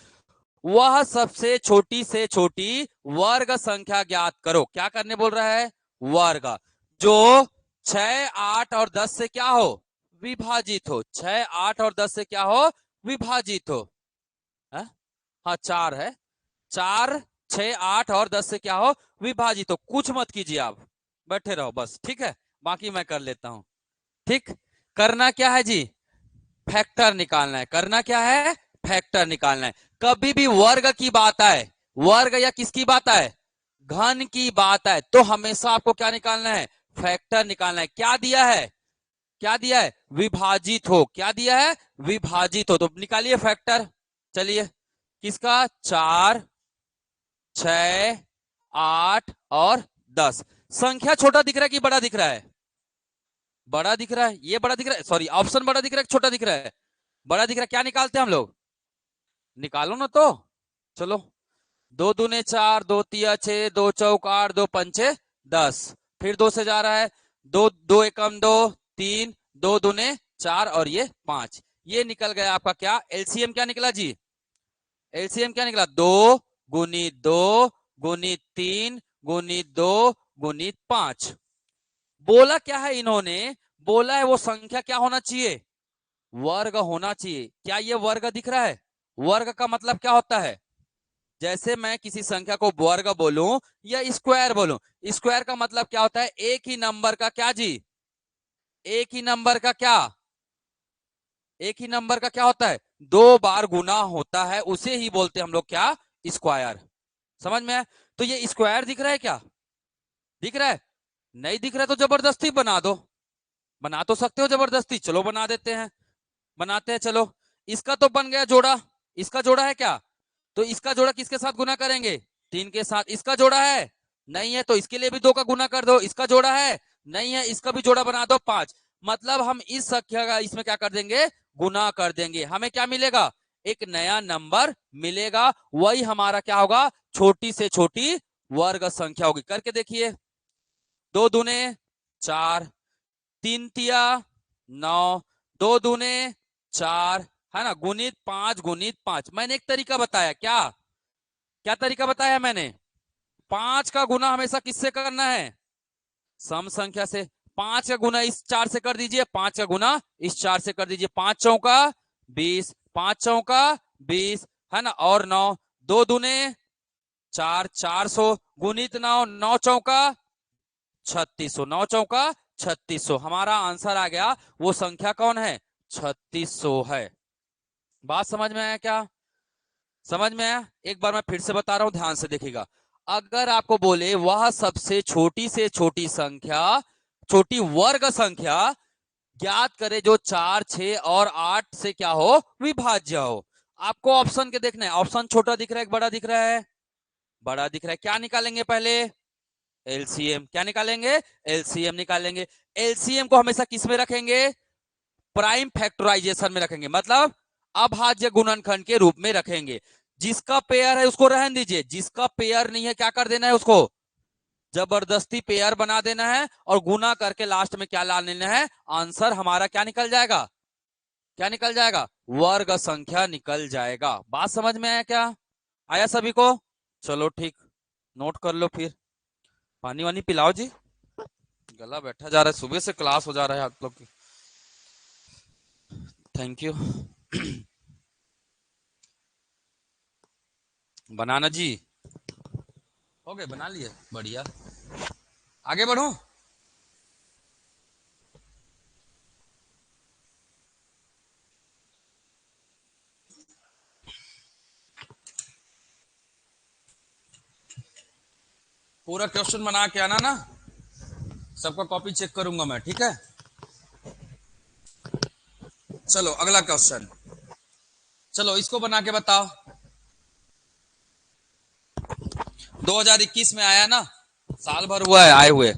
वह सबसे छोटी से छोटी वर्ग संख्या ज्ञात करो। क्या करने बोल रहा है, वर्ग, जो 6, 8 और 10 से क्या हो, विभाजित हो। 6, 8 और 10 से क्या हो, विभाजित हो। हाँ 4 है, 4, 6, 8 और 10 से क्या हो, विभाजित हो। कुछ मत कीजिए आप, बैठे रहो बस, ठीक है, बाकी मैं कर लेता हूं। ठीक, करना क्या है जी, फैक्टर निकालना है। करना क्या है, फैक्टर निकालना है। कभी भी वर्ग की बात आए, वर्ग या किसकी बात आए, घन की बात आए, तो हमेशा आपको क्या निकालना है, फैक्टर निकालना है। क्या दिया है, क्या दिया है, विभाजित हो। क्या दिया है, विभाजित हो, तो निकालिए फैक्टर। चलिए किसका, 4, 6, 8 और 10। संख्या छोटा दिख रहा है कि बड़ा दिख रहा है, बड़ा दिख रहा है। ये बड़ा दिख रहा है, सॉरी ऑप्शन बड़ा दिख रहा है, छोटा दिख रहा है, बड़ा दिख रहा है। क्या निकालते हैं हम लोग, निकालो ना तो। चलो, 2 दूने 4, 2 तिया 6, 2 चौक 8, 2 पंचे 10। फिर 2 से जा रहा है, 2, 2 एकम 2, 3, 2 दूने 4 और ये 5। ये निकल गया आपका क्या, एलसीएम क्या निकला जी, एलसीएम क्या निकला, 2 गुणित 2 गुणित 3 गुणित 2 गुणित 5। बोला क्या है इन्होंने, बोला है वो संख्या क्या होना चाहिए, वर्ग होना चाहिए। क्या ये वर्ग दिख रहा है, वर्ग का मतलब क्या होता है, जैसे मैं किसी संख्या को वर्ग बोलूं या स्क्वायर बोलूं, स्क्वायर का मतलब क्या होता है, एक ही नंबर का क्या जी, एक ही नंबर का क्या, एक ही नंबर का क्या होता है, 2 बार गुना होता है, उसे ही बोलते हैं हम लोग क्या, स्क्वायर। समझ में आया। तो ये स्क्वायर दिख रहा है क्या, दिख रहा है, नहीं दिख रहा है तो जबरदस्ती बना दो, बना तो सकते हो जबरदस्ती, चलो बना देते हैं, बनाते हैं चलो। इसका तो बन गया जोड़ा, इसका जोड़ा है क्या, तो इसका जोड़ा किसके साथ गुना करेंगे, 3 के साथ। इसका जोड़ा है, नहीं है, तो इसके लिए भी 2 का गुना कर दो। इसका जोड़ा है, नहीं है, इसका भी जोड़ा बना दो 5। मतलब हम इस संख्या का इसमें क्या कर देंगे, गुना कर देंगे। हमें क्या मिलेगा, एक नया नंबर मिलेगा। वही हमारा क्या होगा, छोटी से छोटी वर्ग संख्या होगी। करके देखिए, 2 दूने 4, 3 तिया 9, 2 दूने 4, है ना, गुणित 5 गुणित 5। मैंने एक तरीका बताया, क्या क्या तरीका बताया मैंने, 5 का गुना हमेशा किससे करना है, सम संख्या से। 5 का गुना इस 4 से कर दीजिए, 5 का गुना इस 4 से कर दीजिए। 5 चौका 20, 5 चौका 20, है ना, और 9, 2 दूने 4, 400 गुणित 9, 9 चौका 3600, 9 चौका 3600। हमारा आंसर आ गया, वो संख्या कौन है, 3600 है। बात समझ में आया क्या, समझ में आया। एक बार मैं फिर से बता रहा हूं, ध्यान से देखिएगा। अगर आपको बोले वह सबसे छोटी से छोटी संख्या, छोटी वर्ग संख्या ज्ञात करे जो 4, 6 और 8 से क्या हो, विभाज्य हो। आपको ऑप्शन के देखना है, ऑप्शन छोटा दिख रहा है, बड़ा दिख रहा है, बड़ा दिख रहा है। क्या निकालेंगे पहले, एलसीएम। क्या निकालेंगे, एलसीएम निकालेंगे। एलसीएम को हमेशा किस में रखेंगे, प्राइम फैक्टराइजेशन में रखेंगे, मतलब अभाज्य गुणनखंड के रूप में रखेंगे। जिसका पेयर है उसको रहन दीजिए, जिसका पेयर नहीं है क्या कर देना है उसको, जबरदस्ती पेयर बना देना है और गुना करके लास्ट में क्या ला लेना है, आंसर हमारा क्या निकल जाएगा, क्या निकल जाएगा, वर्ग संख्या निकल जाएगा। बात समझ में आया क्या, आया सभी को? चलो ठीक, नोट कर लो फिर। पानी वानी पिलाओ जी, गला बैठा जा रहा है, सुबह से क्लास हो जा रहा है आप लोग की। Thank you. बनाना जी हो गए, बना लिए, बढ़िया। आगे बढ़ो। पूरा क्वेश्चन बना के आना ना, सबका कॉपी चेक करूंगा मैं, ठीक है। चलो अगला क्वेश्चन, चलो इसको बना के बताओ। 2021 में आया ना, साल भर हुआ है आए हुए।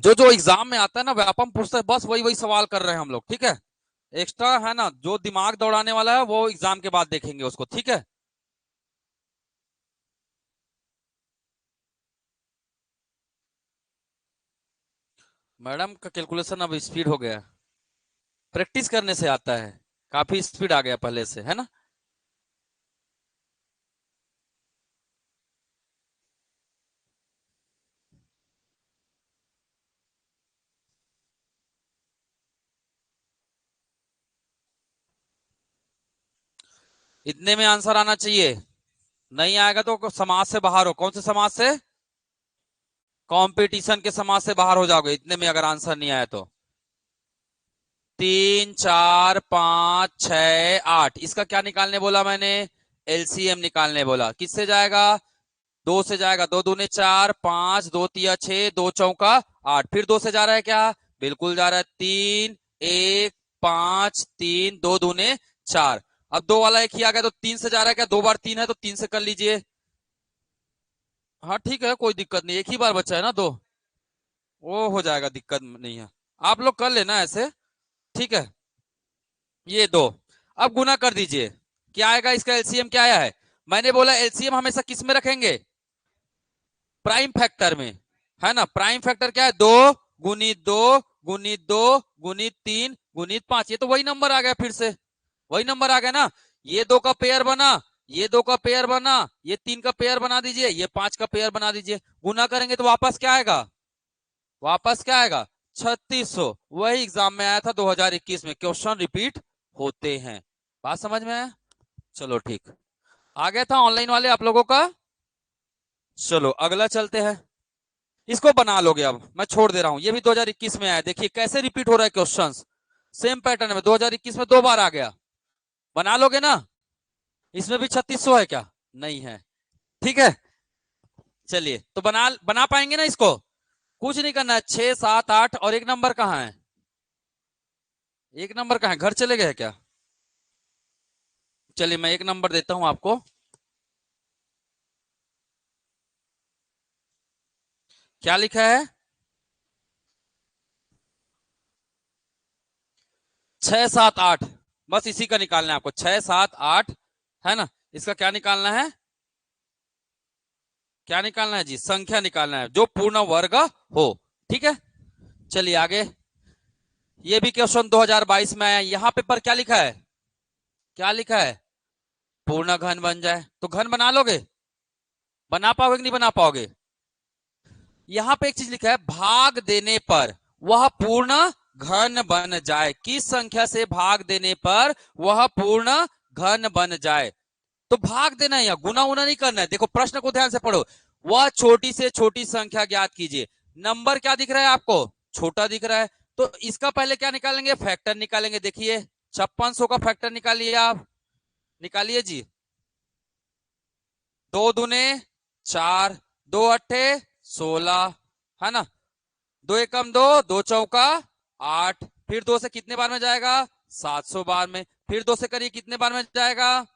जो जो एग्जाम में आता है ना व्यापम पूछता है, बस वही वही सवाल कर रहे हैं हम लोग, ठीक है। एक्स्ट्रा है ना, जो दिमाग दौड़ाने वाला है वो एग्जाम के बाद देखेंगे उसको, ठीक है। मैडम का कैलकुलेशन अब स्पीड हो गया, प्रैक्टिस करने से आता है, काफी स्पीड आ गया पहले से, है ना। इतने में आंसर आना चाहिए, नहीं आएगा तो समाज से बाहर हो। कौन से समाज से, कंपटीशन के समाज से बाहर हो जाओगे इतने में अगर आंसर नहीं आया तो। 3 4 5 6 8, इसका क्या निकालने बोला मैंने, एलसीएम निकालने बोला। किससे जाएगा, 2 से जाएगा, 2 दूने 4, 5 2 तिया 6, 2 चौका 8, फिर 2 से जा रहा है क्या, बिल्कुल जा रहा है, 3 1 5 3, 2 दूने 4। अब 2 वाला एक ही आ गया तो 3 से जा रहा है क्या, 2 बार 3 है तो 3 से कर लीजिए। हाँ ठीक है, कोई दिक्कत नहीं, एक ही बार बचा है ना 2, वो हो जाएगा, दिक्कत नहीं है, आप लोग कर लेना ऐसे, ठीक है। ये 2, अब गुना कर दीजिए, क्या आएगा, इसका एलसीएम क्या आया है, मैंने बोला एलसीएम हमेशा किस में रखेंगे, प्राइम फैक्टर में, है ना। प्राइम फैक्टर क्या है, 2 गुणित 2 गुणित 2 गुणित 3 गुणित 5, ये तो वही नंबर आ गया, फिर से वही नंबर आ गया ना। ये 2 का पेयर बना, ये 2 का पेयर बना, ये 3 का पेयर बना दीजिए, ये 5 का पेयर बना दीजिए, गुना करेंगे तो वापस क्या आएगा, वापस क्या आएगा, 3600। वही एग्जाम में आया था 2021 में, क्वेश्चन रिपीट होते हैं। बात समझ में आया, चलो ठीक, आ गया था ऑनलाइन वाले आप लोगों का। चलो अगला चलते हैं, इसको बना लोगे, अब मैं छोड़ दे रहा हूं, ये भी 2021 में आया, देखिए कैसे रिपीट हो रहा है क्वेश्चंस, सेम पैटर्न में 2021 में 2 बार आ गया, बना लोगे ना। इसमें भी 3600 है क्या, नहीं है, ठीक है। चलिए तो बना बना पाएंगे ना इसको, कुछ नहीं करना है, 6 7 8, और एक नंबर कहाँ है, एक नंबर कहाँ है, घर चले गए क्या। चलिए मैं एक नंबर देता हूं आपको, क्या लिखा है, 6 7 8, बस इसी का निकालना है आपको, 6 7 8, है ना। इसका क्या निकालना है, क्या निकालना है जी, संख्या निकालना है जो पूर्ण वर्ग हो, ठीक है। चलिए आगे, ये भी क्वेश्चन 2022 में आया, यहाँ पे पर क्या लिखा है, क्या लिखा है, पूर्ण घन बन जाए, तो घन बना लोगे, बना पाओगे कि नहीं बना पाओगे। यहाँ पे एक चीज लिखा है, भाग देने पर वह पूर्ण घन बन जाए, किस संख्या से भाग देने पर वह पूर्ण घन बन जाए, तो भाग देना है, यहाँ गुना उना नहीं करना है। देखो प्रश्न को ध्यान से पढ़ो, वह छोटी से छोटी संख्या ज्ञात कीजिए, नंबर क्या दिख रहा है आपको, छोटा दिख रहा है, तो इसका पहले क्या निकालेंगे, फैक्टर निकालेंगे। देखिए 5600 का फैक्टर निकालिए, आप निकालिए जी, 2 दूने 4, 2 अट्ठे 16, है ना, 2 एकम 2, 2 चौका 8, फिर 2 से कितने बार में जाएगा, 700 बार में, फिर 2 से करिए कितने बार में जाएगा,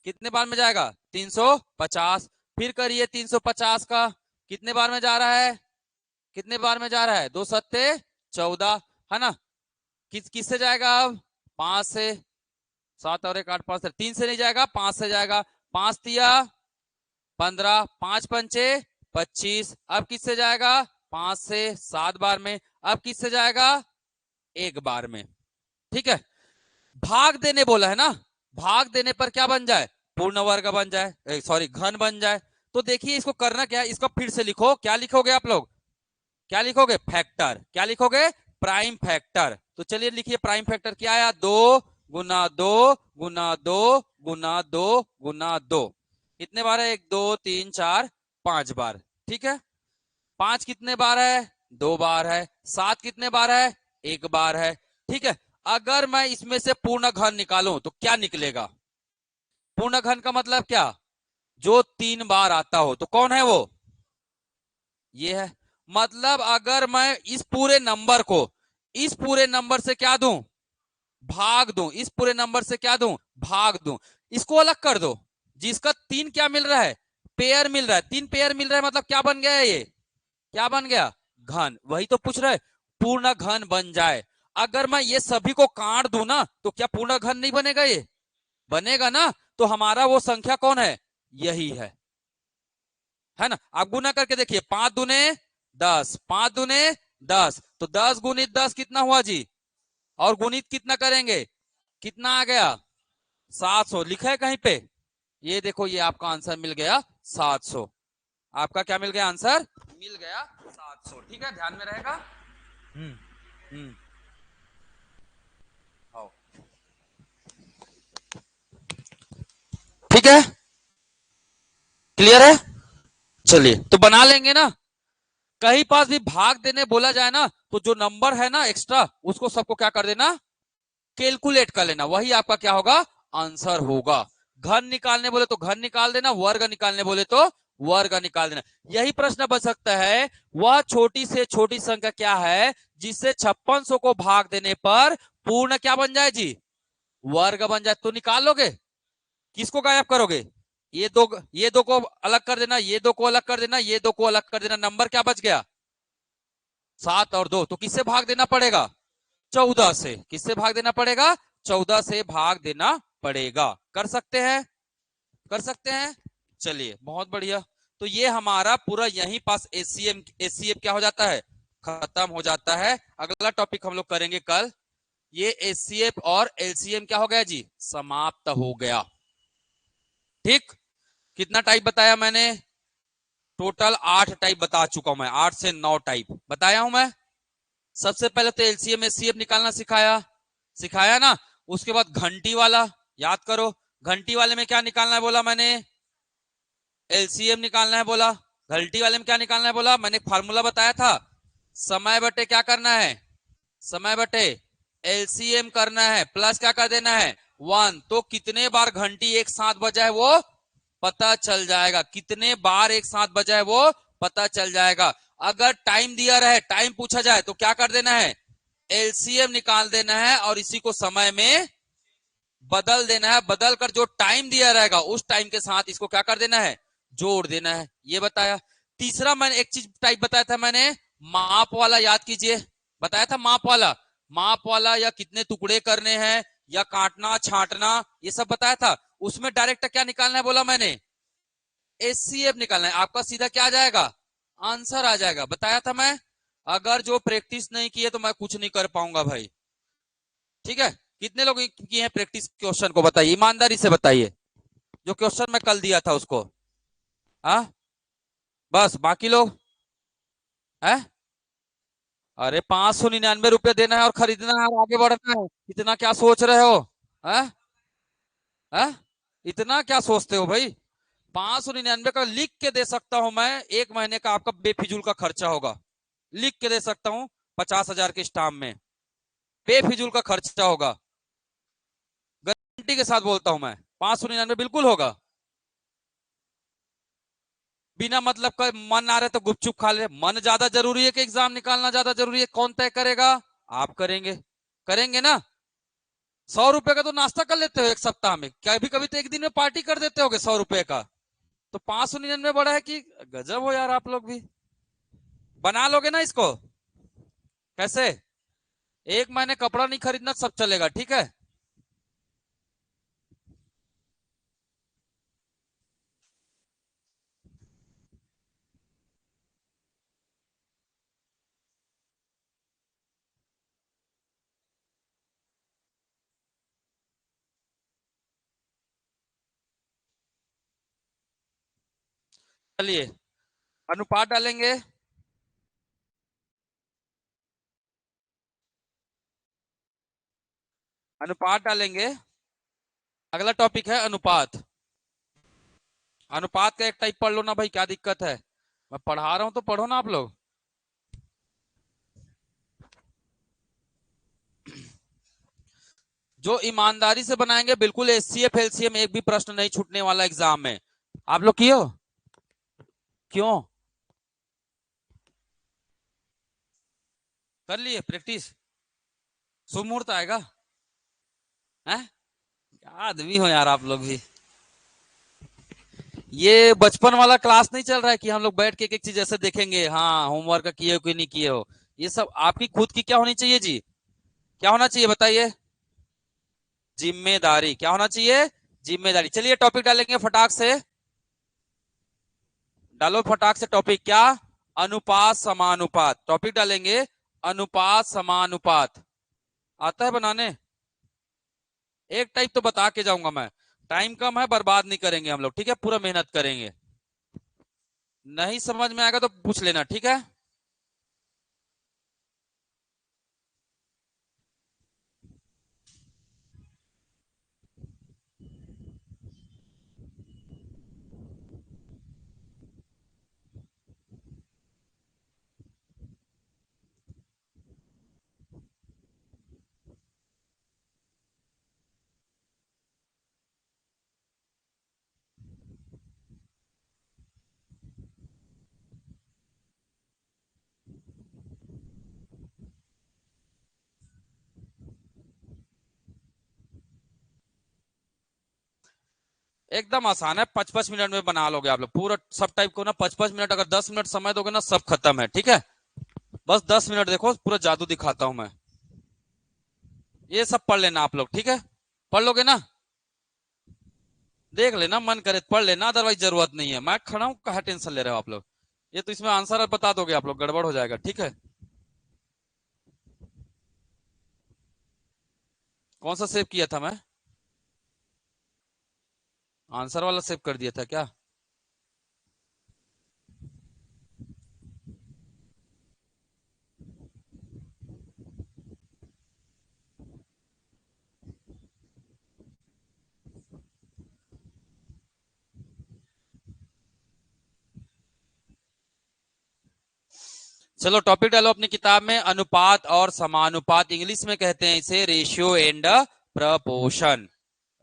कितने बार में जाएगा, 350, फिर करिए 350 का कितने बार में जा रहा है, कितने बार में जा रहा है, 2 सत्ते 14, है ना। किससे जाएगा अब, 5 से, 7 और 1 8 5 से, 3 से नहीं जाएगा, 5 से जाएगा, 5 तिया 15, 5 पंचे 25। अब किससे जाएगा? 5 से 7 बार में। अब किससे जाएगा? 1 बार में। ठीक है, भाग देने बोला है ना, भाग देने पर क्या बन जाए? पूर्ण वर्ग बन जाए, सॉरी घन बन जाए। तो देखिए इसको करना क्या है, इसको फिर से लिखो। क्या लिखोगे आप लोग? क्या लिखोगे? फैक्टर। क्या लिखोगे? Prime factor. तो चलिए लिखिए प्राइम फैक्टर क्या आया? 2 गुना 2 गुना 2 गुना 2 गुना 2। कितने बार है? 1 2 3 4 5 बार। ठीक है, 5 कितने बार है? 2 बार है। 7 कितने बार है? 1 बार है। ठीक है, अगर मैं इसमें से पूर्ण घन निकालूं तो क्या निकलेगा? पूर्ण घन का मतलब क्या? जो 3 बार आता हो। तो कौन है वो? ये है। मतलब अगर मैं इस पूरे नंबर को इस पूरे नंबर से क्या दूं? भाग दूं। इस पूरे नंबर से क्या दूं? भाग दूं। इसको अलग कर दो। जिसका 3 क्या मिल रहा है? पेयर मिल रहा है। 3 पेयर मिल रहा है, मतलब क्या बन गया है ये? क्या बन गया? घन। वही तो पूछ रहा है, पूर्ण घन बन जाए। अगर मैं ये सभी को काट दूं ना तो क्या पूर्ण घन नहीं बनेगा? ये बनेगा ना। तो हमारा वो संख्या कौन है? यही है ना। आप गुना करके देखिए, 5 दूने 10, 5 दूने 10, तो 10 गुणित 10 कितना हुआ जी? और गुणित कितना करेंगे? कितना आ गया? 700। लिखा है कहीं पे? ये देखो, ये आपका आंसर मिल गया 700। आपका क्या मिल गया? आंसर मिल गया 700। ठीक है, ध्यान में रहेगा। हम्म हम्म आओ। ठीक है, क्लियर है। चलिए तो बना लेंगे ना। कहीं पास भी भाग देने बोला जाए ना तो जो नंबर है ना एक्स्ट्रा, उसको सबको क्या कर देना? कैलकुलेट कर लेना। वही आपका क्या होगा? आंसर होगा। घन निकालने बोले तो घन निकाल देना, वर्ग निकालने बोले तो वर्ग निकाल देना। यही प्रश्न बच सकता है, वह छोटी से छोटी संख्या क्या है जिससे 5600 को भाग देने पर पूर्ण क्या बन जाए जी? वर्ग बन जाए। तो निकाल लोगे? किसको गायब करोगे? ये दो को अलग कर देना, ये दो को अलग कर देना, ये दो को अलग कर देना। नंबर क्या बच गया? 7 और 2। तो किससे भाग देना पड़ेगा? 14 से। किससे भाग देना पड़ेगा? 14 से भाग देना पड़ेगा। कर सकते हैं? कर सकते हैं। चलिए बहुत बढ़िया। तो ये हमारा पूरा यहीं पास एचसीएफ क्या हो जाता है? खत्म हो जाता है। अगला टॉपिक हम लोग करेंगे कल। ये एचसीएफ और एलसीएम क्या हो गया जी? समाप्त हो गया। ठीक, कितना टाइप बताया मैंने? टोटल 8 टाइप बता चुका हूं मैं। 8 से 9 टाइप बताया हूं मैं। सबसे पहले तो एलसीएम एचसीएफ निकालना सिखाया सिखाया ना। उसके बाद घंटी वाला याद करो। घंटी वाले में क्या निकालना है बोला मैंने? एलसीएम निकालना है बोला। घंटी वाले में क्या निकालना है बोला? मैंने एक फार्मूला बताया था, समय बटे क्या करना है? समय बटे एलसीएम करना है, प्लस क्या कर देना है? 1। तो कितने बार घंटी एक साथ बजा है वो पता चल जाएगा। कितने बार एक साथ बजा है वो पता चल जाएगा। अगर टाइम दिया रहे, टाइम पूछा जाए तो क्या कर देना है? एलसीएम निकाल देना है और इसी को समय में बदल देना है। बदल कर जो टाइम दिया रहेगा उस टाइम के साथ इसको क्या कर देना है? जोड़ देना है। ये बताया। तीसरा मैंने एक चीज टाइप बताया था मैंने, माप वाला याद कीजिए। बताया था माप वाला। माप वाला या कितने टुकड़े करने हैं या काटना छांटना, ये सब बताया था। उसमें डायरेक्ट क्या निकालना है बोला मैंने? एचसीएफ निकालना है। आपका सीधा क्या आ जाएगा? आंसर आ जाएगा। बताया था मैं। अगर जो प्रैक्टिस नहीं की है तो मैं कुछ नहीं कर पाऊंगा भाई। ठीक है, कितने लोग किए हैं प्रैक्टिस क्वेश्चन को? बताइए, ईमानदारी से बताइए। जो क्वेश्चन मैं कल दिया था उसको। हाँ, बस बाकी लोग है। अरे 599 रुपये देना है और खरीदना है और आगे बढ़ना है। इतना क्या सोच रहे हो? है? है? इतना क्या सोचते हो भाई? 599 का लिख के दे सकता हूं मैं। 1 महीने का आपका बेफिजूल का खर्चा होगा। लिख के दे सकता हूं। 50,000 के स्टाम्प में बेफिजूल का खर्चा होगा। गारंटी के साथ बोलता हूं मैं, 599 बिल्कुल होगा। बिना मतलब का मन आ रहे तो गुपचुप खा ले। मन ज्यादा जरूरी है कि एग्जाम निकालना ज्यादा जरूरी है? कौन तय करेगा? आप करेंगे। करेंगे ना। 100 रुपए का तो नाश्ता कर लेते हो एक सप्ताह में, कभी कभी तो एक दिन में पार्टी कर देते हो 100 रुपए का। तो 599 बड़ा है कि? गजब हो यार आप लोग भी। बना लोगे ना इसको? कैसे? 1 महीने कपड़ा नहीं खरीदना, सब चलेगा। ठीक है। चलिए अनुपात डालेंगे। अनुपात डालेंगे। अगला टॉपिक है अनुपात। अनुपात का एक टाइप पढ़ लो ना भाई, क्या दिक्कत है, मैं पढ़ा रहा हूं तो पढ़ो ना आप लोग। जो ईमानदारी से बनाएंगे बिल्कुल एचसीएफ एलसीएम एक भी प्रश्न नहीं छूटने वाला एग्जाम में। आप लोग किए हो? क्यों कर लिए प्रैक्टिस? शुभ मुहूर्त आएगा है? क्या आदमी हो यार आप लोग भी। ये बचपन वाला क्लास नहीं चल रहा है कि हम लोग बैठ के एक एक चीज ऐसे देखेंगे, हाँ होमवर्क किए हो कि नहीं किए हो। ये सब आपकी खुद की क्या होनी चाहिए जी? क्या होना चाहिए बताइए? जिम्मेदारी। क्या होना चाहिए? जिम्मेदारी। चलिए टॉपिक डालेंगे फटाक से। डालो फटाक से टॉपिक। क्या? अनुपात समानुपात। टॉपिक डालेंगे अनुपात समानुपात। आता है बनाने? एक टाइप तो बता के जाऊंगा मैं। टाइम कम है, बर्बाद नहीं करेंगे हम लोग, ठीक है, पूरा मेहनत करेंगे। नहीं समझ में आएगा तो पूछ लेना, ठीक है। एकदम आसान है, 5-5 मिनट में बना लोगे आप लोग पूरा सब टाइप को ना। 5-5 मिनट, अगर 10 मिनट समय दोगे ना सब खत्म है, ठीक है। बस 10 मिनट देखो, पूरा जादू दिखाता हूं मैं। ये सब पढ़ लेना आप लोग, ठीक है। पढ़ लोगे ना? देख लेना, मन करे तो पढ़ लेना, अदरवाइज जरूरत नहीं है। मैं खड़ा हूं, कहा टेंशन ले रहे हो आप लोग। ये तो इसमें आंसर बता दोगे आप लोग, गड़बड़ हो जाएगा, ठीक है। कौन सा सेव किया था मैं? आंसर वाला सेव कर दिया था क्या? चलो टॉपिक डालो अपनी किताब में, अनुपात और समानुपात। इंग्लिश में कहते हैं इसे ratio and proportion.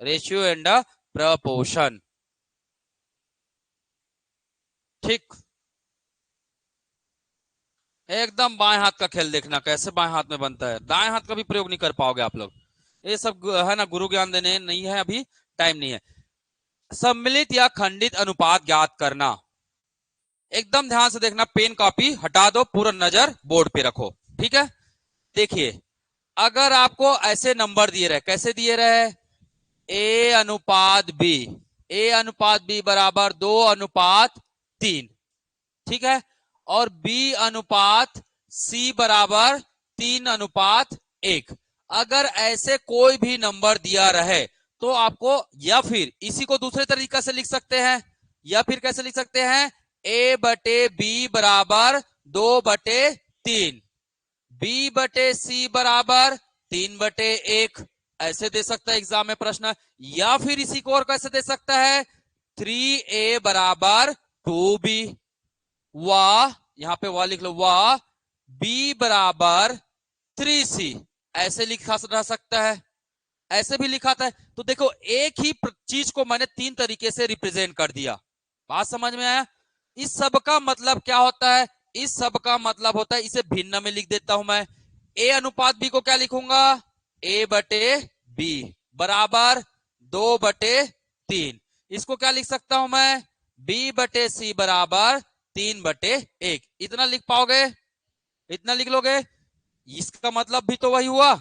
Ratio and proportion, ठीक। एकदम बाएं हाथ का खेल देखना कैसे बाएं हाथ में बनता है, दाएं हाथ का भी प्रयोग नहीं कर पाओगे आप लोग। ये सब है ना, गुरु ज्ञान देने नहीं है अभी, टाइम नहीं है। सम्मिलित या खंडित अनुपात ज्ञात करना। एकदम ध्यान से देखना, पेन कॉपी हटा दो, पूरा नजर बोर्ड पे रखो, ठीक है। देखिए, अगर आपको ऐसे नंबर दिए रहे, कैसे दिए रहे? ए अनुपात बी। ए अनुपात बी बराबर 2:3, ठीक है। और बी अनुपात सी बराबर 3:1। अगर ऐसे कोई भी नंबर दिया रहे तो आपको, या फिर इसी को दूसरे तरीका से लिख सकते हैं, या फिर कैसे लिख सकते हैं? ए बटे बी बराबर 2/3, बी बटे सी बराबर 3/1। ऐसे दे सकता है एग्जाम में प्रश्न। या फिर इसी को और कैसे दे सकता है? 3a बराबर 2b। वाह, यहां पे वाह लिख लो, वाह बी बराबर 3c। ऐसे लिखा जा सकता है, ऐसे भी लिखा था। तो देखो, एक ही चीज को मैंने तीन तरीके से रिप्रेजेंट कर दिया। बात समझ में आया? इस सब का मतलब क्या होता है? इस सब का मतलब होता है, इसे भिन्न में लिख देता हूं मैं। ए अनुपात बी को क्या लिखूंगा? ए बटे बी बराबर 2/3। इसको क्या लिख सकता हूं मैं? बी बटे सी बराबर 3/1। इतना लिख पाओगे? इतना लिख लोगे? इसका मतलब भी तो वही हुआ।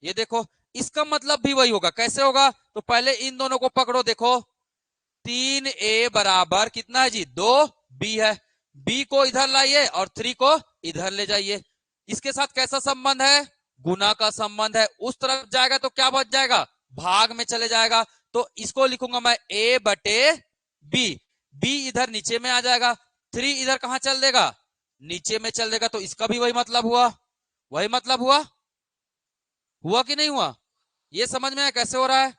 ये देखो, इसका मतलब भी वही होगा। कैसे होगा? तो पहले इन दोनों को पकड़ो, देखो 3a बराबर कितना है जी? 2b है। b को इधर लाइए और 3 को इधर ले जाइए। इसके साथ कैसा संबंध है? गुना का संबंध है। उस तरफ जाएगा तो क्या बच जाएगा? भाग में चले जाएगा। तो इसको लिखूंगा मैं a बटे b। बी इधर नीचे में आ जाएगा, 3 इधर कहां चल देगा, नीचे में चल देगा, तो इसका भी वही मतलब हुआ, वही मतलब हुआ, हुआ कि नहीं हुआ? ये समझ में है कैसे हो रहा है?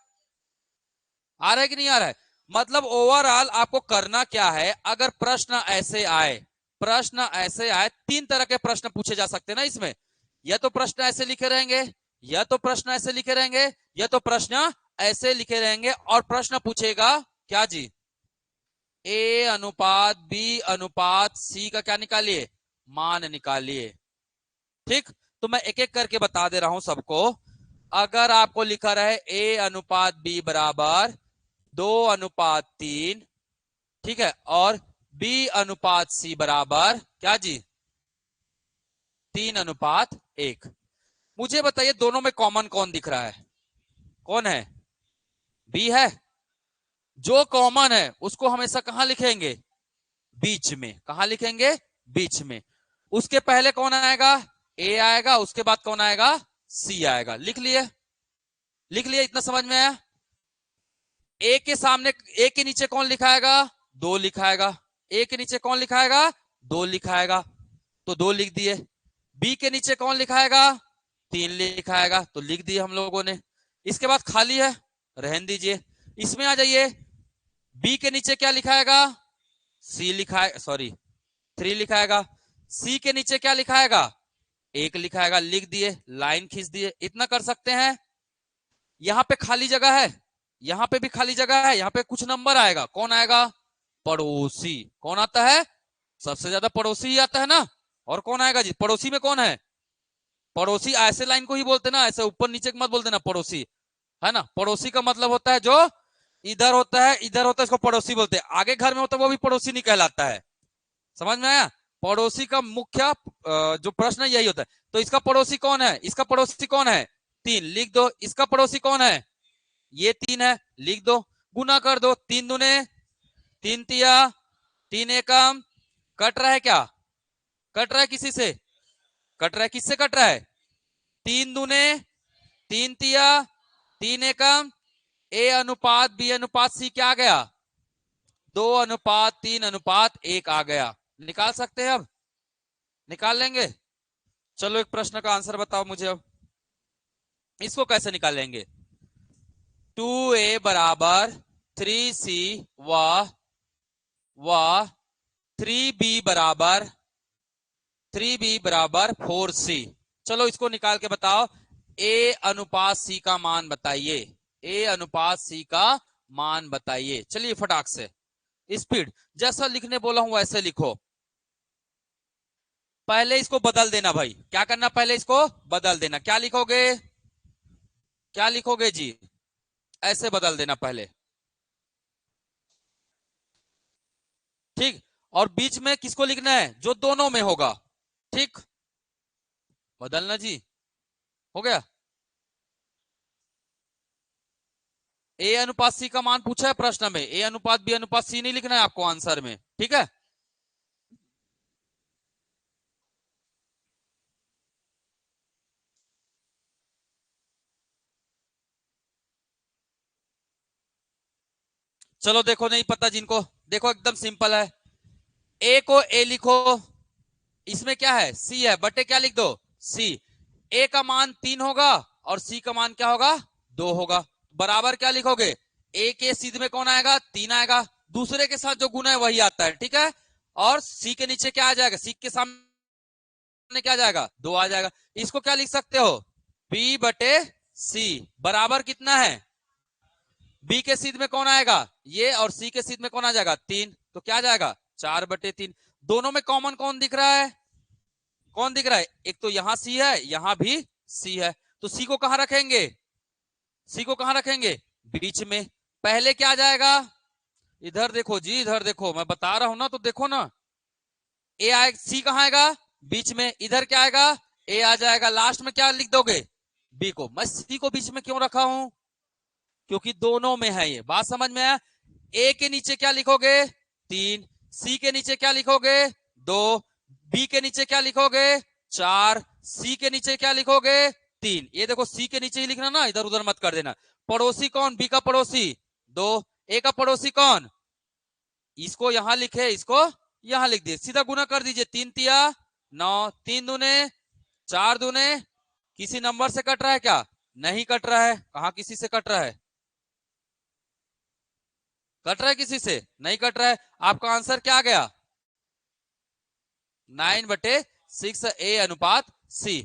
आ रहा है कि नहीं आ रहा है? मतलब ओवरऑल आपको करना क्या है, अगर प्रश्न ऐसे आए, प्रश्न ऐसे आए, 3 तरह के प्रश्न पूछे जा सकते हैं ना इसमें, या तो प्रश्न ऐसे लिखे रहेंगे, या तो प्रश्न ऐसे लिखे रहेंगे, या तो प्रश्न ऐसे लिखे रहेंगे, और प्रश्न पूछेगा क्या जी, ए अनुपात बी अनुपात सी का क्या निकालिए, मान निकालिए। ठीक, तो मैं एक एक करके बता दे रहा हूं सबको। अगर आपको लिखा रहे ए अनुपात बी बराबर 2:3, ठीक है, और बी अनुपात सी बराबर क्या जी, 3:1, मुझे बताइए दोनों में कॉमन कौन दिख रहा है, कौन है, बी है। जो कॉमन है उसको हमेशा कहां लिखेंगे, बीच में, कहां लिखेंगे, बीच में। उसके पहले कौन आएगा, ए आएगा, उसके बाद कौन आएगा, सी आएगा। लिख लिए, लिख लिए, इतना समझ में आया? ए के सामने, ए के नीचे कौन लिखाएगा, 2 लिखाएगा, ए के नीचे कौन लिखाएगा, 2 लिखाएगा, तो 2 लिख दिए। बी के नीचे कौन लिखाएगा, 3 लिखाएगा, तो लिख दिए हम लोगों ने। इसके बाद खाली है, रहन दीजिए। इसमें आ जाइए, बी के नीचे क्या लिखाएगा, सी लिखाएगा, सॉरी 3 लिखाएगा। सी के नीचे क्या लिखाएगा, 1 लिखाएगा, लिख दिए, लाइन खींच दिए। इतना कर सकते हैं। यहां पे खाली जगह है, यहां पे भी खाली जगह है, यहां पे कुछ नंबर आएगा, कौन आएगा, पड़ोसी। कौन आता है, सबसे ज्यादा पड़ोसी ही आता है ना। और कौन आएगा जी, पड़ोसी में कौन है, पड़ोसी ऐसे लाइन को ही बोलते ना, ऐसे ऊपर नीचे मत बोलते ना, पड़ोसी है ना। पड़ोसी का मतलब होता है जो इधर होता है, इधर होता है, इसको पड़ोसी बोलते हैं। आगे घर में होता है वो भी पड़ोसी नहीं कहलाता है। समझ में आया? पड़ोसी का मुख्य जो प्रश्न यही होता है। तो इसका पड़ोसी कौन है, इसका पड़ोसी कौन है, 3 लिख दो। इसका पड़ोसी कौन है, ये 3 है, लिख दो। गुना कर दो, 3 दूने 3 तिया 3 एकम, कट रहा है क्या, कट रहा है किसी से, कट रहा है, किससे कट रहा है, 3 दूने 3 तिया 3 एकम, ए अनुपात बी अनुपात सी क्या आ गया, 2:3:1 आ गया। निकाल सकते हैं अब, निकाल लेंगे। चलो एक प्रश्न का आंसर बताओ मुझे अब, इसको कैसे निकालेंगे। 2a बराबर 3c व 3b बराबर 4c। चलो इसको निकाल के बताओ, a अनुपात c का मान बताइए, a अनुपात c का मान बताइए। चलिए फटाक से, स्पीड, जैसा लिखने बोला हूं वैसे लिखो। पहले इसको बदल देना भाई, क्या करना, पहले इसको बदल देना। क्या लिखोगे, क्या लिखोगे जी, ऐसे बदल देना पहले, ठीक। और बीच में किसको लिखना है, जो दोनों में होगा, ठीक। बदलना जी, हो गया। ए अनुपात सी का मान पूछा है प्रश्न में, ए अनुपात बी अनुपात सी नहीं लिखना है आपको आंसर में, ठीक है। चलो देखो, नहीं पता जिनको, देखो एकदम सिंपल है। ए को ए लिखो, इसमें क्या है, सी है, बटे क्या लिख दो, सी। ए का मान 3 होगा और सी का मान क्या होगा, 2 होगा। बराबर क्या लिखोगे, ए के सीध में कौन आएगा, 3 आएगा, दूसरे के साथ जो गुना है वही आता है, ठीक है। और सी के नीचे क्या आ जाएगा, सी के सामने क्या आ जाएगा, 2 आ जाएगा। इसको क्या लिख सकते हो, बी बटे सी बराबर कितना है, बी के सीध में कौन आएगा ये, और सी के सीध में कौन आ जाएगा, 3, तो क्या आ जाएगा 4/3। दोनों में कॉमन कौन दिख रहा है, कौन दिख रहा है, एक तो यहां सी है, यहां भी सी है, तो सी को कहां रखेंगे, सी को कहां रखेंगे, बीच में। पहले क्या आ जाएगा, इधर देखो जी, इधर देखो, मैं बता रहा हूं ना, तो देखो ना, ए आए, सी कहां आएगा, बीच में। इधर क्या आएगा, ए आ जाएगा, लास्ट में क्या लिख दोगे, बी को। मैं सी को बीच में क्यों रखा हूं, क्योंकि दोनों में है ये, बात समझ में आया। ए के नीचे क्या लिखोगे, 3, सी के नीचे क्या लिखोगे, 2, बी के नीचे क्या लिखोगे, 4, सी के नीचे क्या लिखोगे, 3। ये देखो सी के नीचे ही लिखना ना, इधर उधर मत कर देना। पड़ोसी कौन, बी का पड़ोसी 2, ए का पड़ोसी कौन, इसको यहां लिखे, इसको यहां लिख दिए, सीधा गुना कर दीजिए। 3 तिया 9, 3 दूने 4 दूने। किसी नंबर से कट रहा है क्या? नहीं कट रहा है। कहा किसी से कट रहा है? कट रहा है किसी से? नहीं कट रहा है। आपका आंसर क्या आ गया? 9/6 A अनुपात C।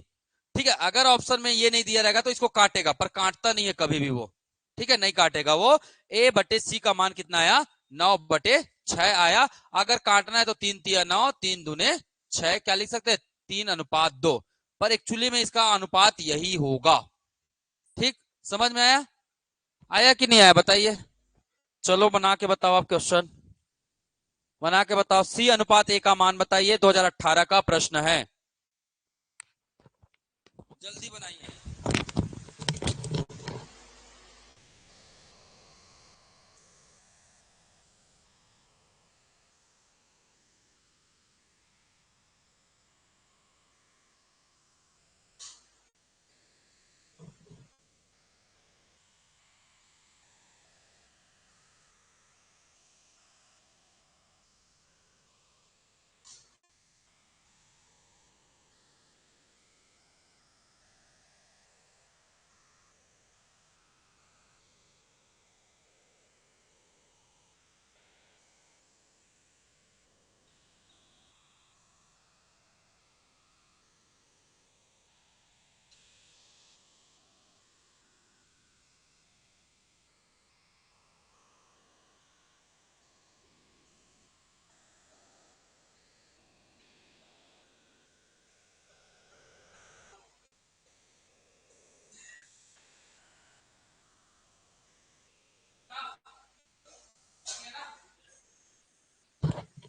ठीक है, अगर ऑप्शन में ये नहीं दिया रहेगा तो इसको काटेगा, पर काटता नहीं है कभी भी वो। ठीक है, नहीं काटेगा वो। A/C का मान कितना आया? 9/6 आया। अगर काटना है तो 3 तिया 9, 3 दूने 6, क्या लिख सकते हैं? 3:2। पर एक्चुअली में इसका अनुपात यही होगा। ठीक, समझ में आया? आया कि नहीं आया बताइए? चलो बना के बताओ आप क्वेश्चन, बना के बताओ। C/A का मान बताइए, 2018 का प्रश्न है। जल्दी बनाइए।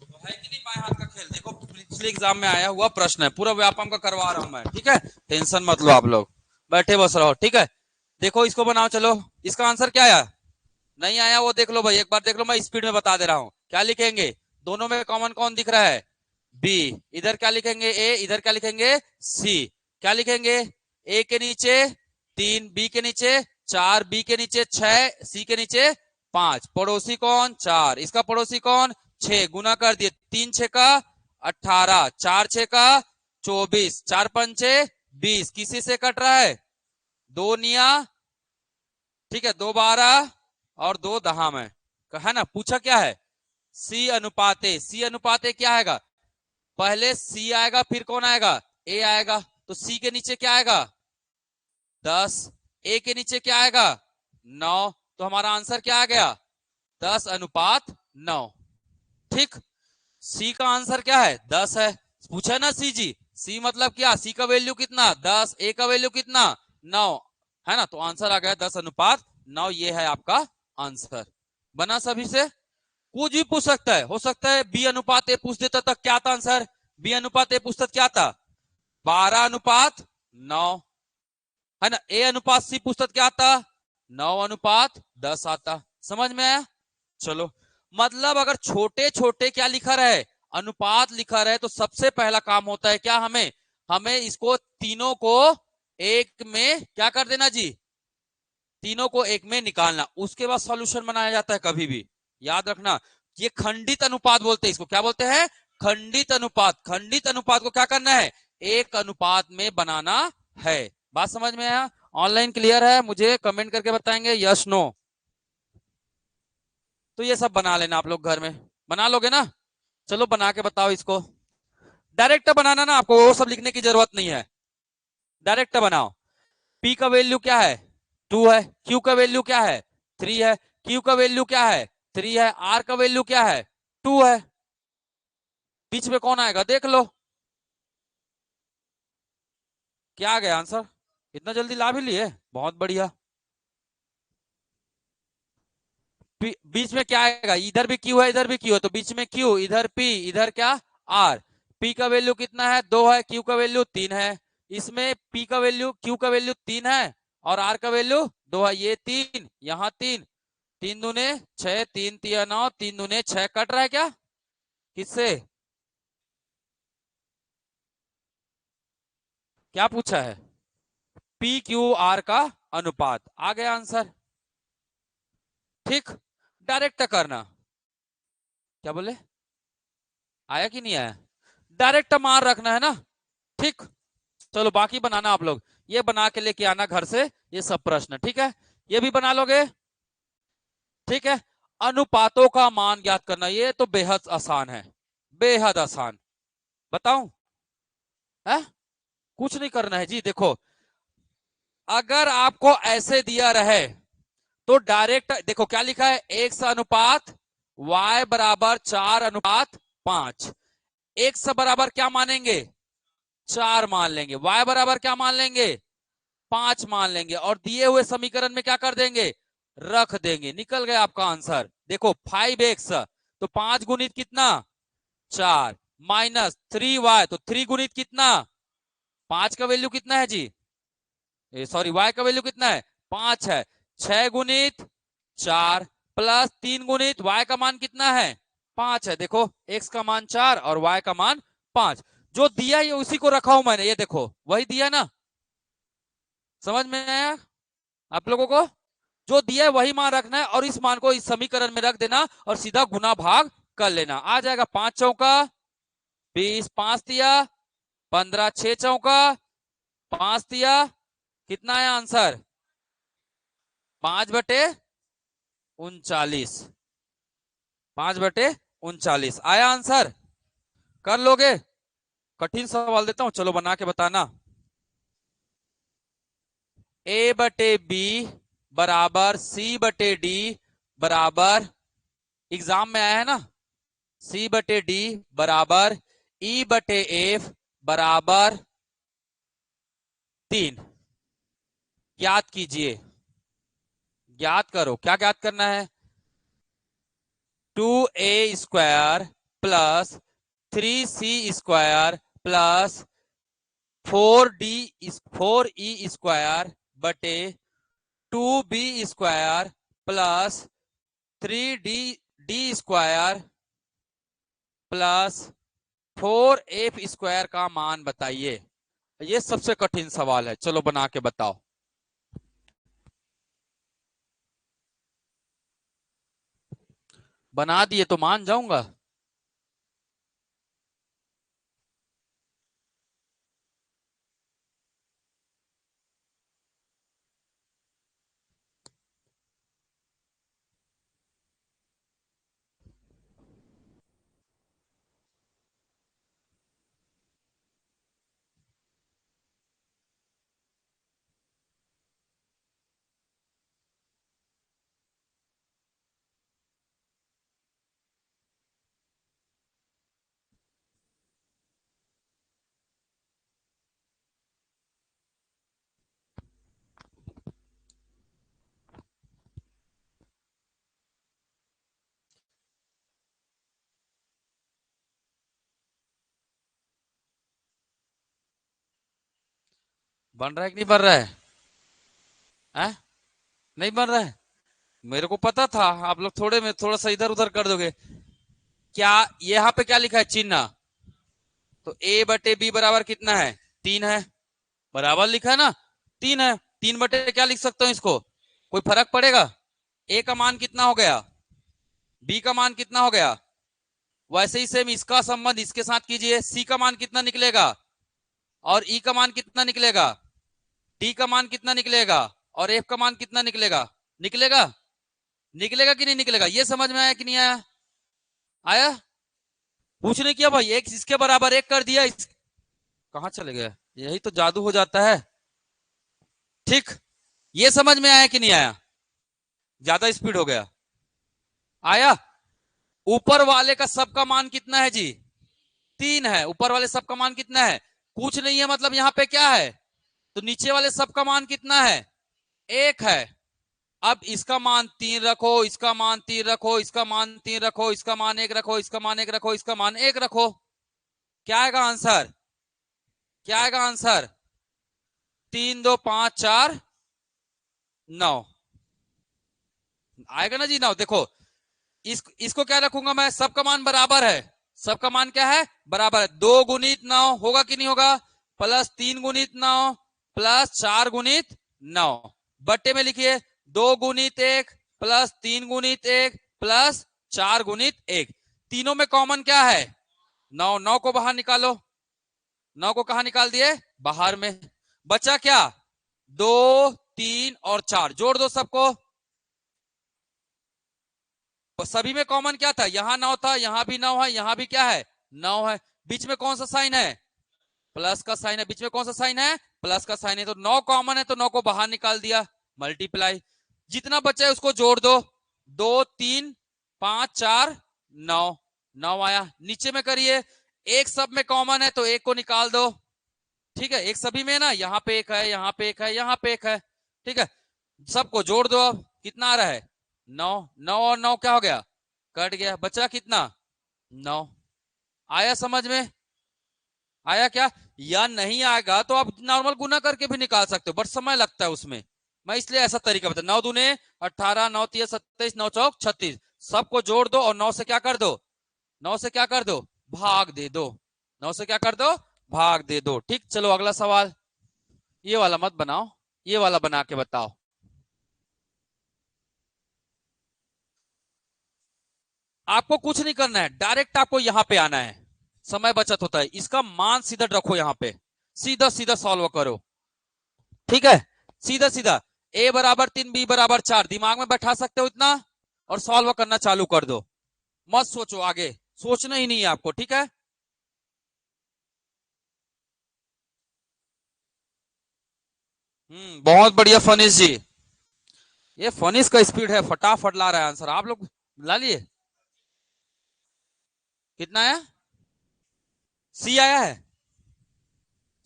तो है कि नहीं बाएं हाथ का खेल? देखो, पिछले एग्जाम में आया हुआ प्रश्न है, पूरा व्यापम का करवा रहा हूं मैं। ठीक है, टेंशन मत लो आप लोग, बैठे बस रहो। ठीक है, देखो इसको बनाओ। चलो, इसका आंसर क्या आया? नहीं आया वो देख लो भाई, एक बार देख लो, मैं स्पीड में बता दे रहा हूं। क्या लिखेंगे? दोनों में कॉमन कौन दिख रहा है? बी। इधर क्या लिखेंगे? ए। इधर क्या लिखेंगे? सी। क्या लिखेंगे? ए के नीचे 3, बी के नीचे 4, बी के नीचे 6, सी के नीचे 5। पड़ोसी कौन? 4। इसका पड़ोसी कौन? 6। गुना कर दिए, 3 6 का 18, 4 6 का 24, 4 पंचे 20। किसी से कट रहा है? 2 निया, ठीक है, 2 12 और 2 दहा में, है ना? पूछा क्या है? C/A। C/A क्या आएगा? पहले C आएगा, फिर कौन आएगा? A आएगा। तो C के नीचे क्या आएगा? 10। A के नीचे क्या आएगा? 9। तो हमारा आंसर क्या आ गया? 10/9। ठीक, C का आंसर क्या है? 10 है। पूछा ना सी जी, C मतलब क्या? C का वैल्यू कितना? 10। A का वैल्यू कितना? 9, है ना? तो आंसर आ गया 10/9। ये है आपका आंसर। बना सभी से? कुछ भी पूछ सकता है, हो सकता है B/A पूछ देता, तक क्या था आंसर? B/A पूछता क्या था? 12/9, है ना? A/C पूछता क्या था? 9/10 आता। समझ में आया? चलो, मतलब अगर छोटे छोटे क्या लिखा रहे, अनुपात लिखा रहे, तो सबसे पहला काम होता है क्या? हमें हमें इसको तीनों को एक में क्या कर देना जी? तीनों को एक में निकालना, उसके बाद सॉल्यूशन बनाया जाता है। कभी भी याद रखना, ये खंडित अनुपात बोलते हैं इसको। क्या बोलते हैं? खंडित अनुपात। खंडित अनुपात को क्या करना है? एक अनुपात में बनाना है। बात समझ में आया? ऑनलाइन क्लियर है? मुझे कमेंट करके बताएंगे यस नो। तो ये सब बना लेना आप लोग घर में, बना लोगे ना? चलो बना के बताओ इसको। डायरेक्ट बनाना ना, आपको वो सब लिखने की जरूरत नहीं है, डायरेक्ट बनाओ। P का वैल्यू क्या है? 2 है। Q का वैल्यू क्या है? 3 है। Q का वैल्यू क्या है? 3 है। R का वैल्यू क्या है? 2 है। बीच में कौन आएगा देख लो। क्या आ गया आंसर? इतना जल्दी ला भी लिए, बहुत बढ़िया। बीच में क्या आएगा? इधर भी Q है, इधर भी Q है, तो बीच में Q, इधर P, इधर क्या? R। P का वैल्यू कितना है? 2 है। Q का वैल्यू 3 है। इसमें P का वैल्यू, Q का वैल्यू 3 है और R का वैल्यू 2 है। ये 3, यहाँ 3, 3 दूने 6, 3 तिया 9, 3 दूने 6। कट रहा है क्या? किससे? क्या पूछा है? PQR का अनुपात। आ गया आंसर। ठीक, डायरेक्ट करना। क्या बोले, आया कि नहीं आया? डायरेक्ट मान रखना है ना, ठीक। चलो बाकी बनाना आप लोग, ये बना के लेके आना घर से ये सब प्रश्न, ठीक है, ये भी बना लोगे, ठीक है। अनुपातों का मान ज्ञात करना, ये तो बेहद आसान है, बेहद आसान। बताऊं है? कुछ नहीं करना है जी। देखो अगर आपको ऐसे दिया रहे तो डायरेक्ट देखो क्या लिखा है, x अनुपात y बराबर 4:5। x बराबर क्या मानेंगे, 4 मान लेंगे, y बराबर क्या मान लेंगे, 5 मान लेंगे, और दिए हुए समीकरण में क्या कर देंगे, रख देंगे, निकल गया आपका आंसर। देखो 5x तो 5 गुणित कितना, 4, माइनस 3y तो 3 गुणित कितना, 5 का वैल्यू कितना है जी, सॉरी y का वैल्यू कितना है, 5 है, 6 गुणित 4 प्लस 3 गुणित y का मान कितना है, 5 है। देखो x का मान 4 और y का मान 5, जो दिया है उसी को रखा हूं मैंने, ये देखो वही दिया ना, समझ में आया आप लोगों को? जो दिया है वही मान रखना है और इस मान को इस समीकरण में रख देना और सीधा गुना भाग कर लेना, आ जाएगा 5 चौका 20, 5 दिया 15, 6 चौका 5 दिया, कितना है आंसर, 5/39, 5/39 आया आंसर। कर लोगे? कठिन सवाल देता हूं, चलो बना के बताना। A/B बराबर C/D बराबर, एग्जाम में आया है ना, C/D बराबर E/F बराबर 3। ज्ञात कीजिए, ज्ञात करो, क्या ज्ञात करना है, 2a² plus 3c² plus 4e² बटे 2b² plus 3d² plus 4f² का मान बताइए। ये सबसे कठिन सवाल है, चलो बना के बताओ। बना दिए तो मान जाऊंगा। बन रहा है कि नहीं बन रहा है? हैं? नहीं बन रहा है? मेरे को पता था आप लोग थोड़े में थोड़ा सा इधर उधर कर दोगे। क्या यहाँ पे क्या लिखा है चिन्ह, तो A/B बराबर कितना है, 3 है, बराबर लिखा है ना, 3 है, 3 बटे क्या लिख सकता हूं इसको, कोई फर्क पड़ेगा, A का मान कितना हो गया, B का मान कितना हो गया, वैसे ही सेम इसका संबंध इसके साथ कीजिए, C का मान कितना निकलेगा और E का मान कितना निकलेगा, D का मान कितना निकलेगा और F का मान कितना निकलेगा, निकलेगा, निकलेगा कि नहीं निकलेगा, ये समझ में आया कि नहीं आया? आया? पूछने किया भाई, एक इसके बराबर एक कर दिया, कहां चले गए, यही तो जादू हो जाता है, ठीक। ये समझ में आया कि नहीं आया, ज्यादा स्पीड हो गया, आया? ऊपर वाले का सबका मान कितना है जी, 3 है, ऊपर वाले सबका मान कितना है, कुछ नहीं है, मतलब यहां पे क्या है, तो नीचे वाले सबका मान कितना है, 1 है। अब इसका मान 3 रखो, इसका मान 3 रखो, इसका मान 3 रखो, इसका मान 1 रखो, इसका मान 1 रखो, इसका मान 1 रखो, क्या आएगा आंसर, क्या आएगा आंसर, 3 2 5 4 9 आएगा ना जी, 9। देखो इसको क्या रखूंगा मैं, सबका मान बराबर है, सबका मान क्या है, बराबर है, 2 गुणित 9 होगा कि नहीं होगा, प्लस 3 गुणित 9 प्लस 4 गुणित 9 बट्टे में लिखिए 2 गुणित 1 प्लस 3 गुणित 1 प्लस 4 गुणित 1। तीनों में कॉमन क्या है? 9। 9 को बाहर निकालो। 9 को कहा निकाल दिए? बाहर में। बचा क्या? 2, 3 और 4। जोड़ दो सबको। सभी में कॉमन क्या था? यहां 9 था, यहां भी 9 है, यहां भी क्या है? 9 है। बीच में कौन सा साइन है? प्लस का साइन है। बीच में कौन सा साइन है? प्लस का साइन है। तो 9 कॉमन है, तो 9 को बाहर निकाल दिया। मल्टीप्लाई। जितना बचा है उसको जोड़ दो। 2, 3, 5, 4, 9। 9 आया। नीचे में करिए। एक सब में कॉमन है तो एक को निकाल दो। ठीक है, एक सभी में ना, यहाँ पे एक है, यहाँ पे एक है, यहाँ पे एक है। ठीक है, सबको जोड़ दो। अब कितना आ रहा है? 9। 9 और 9 क्या हो गया? कट गया। बचा कितना? 9। आया समझ में? आया क्या? या नहीं आएगा तो आप नॉर्मल गुना करके भी निकाल सकते हो, बट समय लगता है उसमें। मैं इसलिए ऐसा तरीका बता। 9 दूने 18, 9 तिया 27, 9 चौक 36। सबको जोड़ दो और 9 से क्या कर दो? 9 से क्या कर दो? भाग दे दो। 9 से क्या कर दो? भाग दे दो। ठीक, चलो अगला सवाल। ये वाला मत बनाओ, ये वाला बना के बताओ। आपको कुछ नहीं करना है, डायरेक्ट आपको यहां पे आना है। समय बचत होता है। इसका मान सीधा रखो यहां पे, सीधा सीधा सॉल्व करो। ठीक है, सीधा सीधा। a बराबर 3, b बराबर 4 दिमाग में बैठा सकते हो इतना, और सॉल्व करना चालू कर दो। मत सोचो आगे, सोचना ही नहीं है आपको। ठीक है, बहुत बढ़िया फनीश जी। ये फनीश का स्पीड है, फटाफट ला रहा है आंसर। आप लोग ला लिए? कितना है? सी आया है?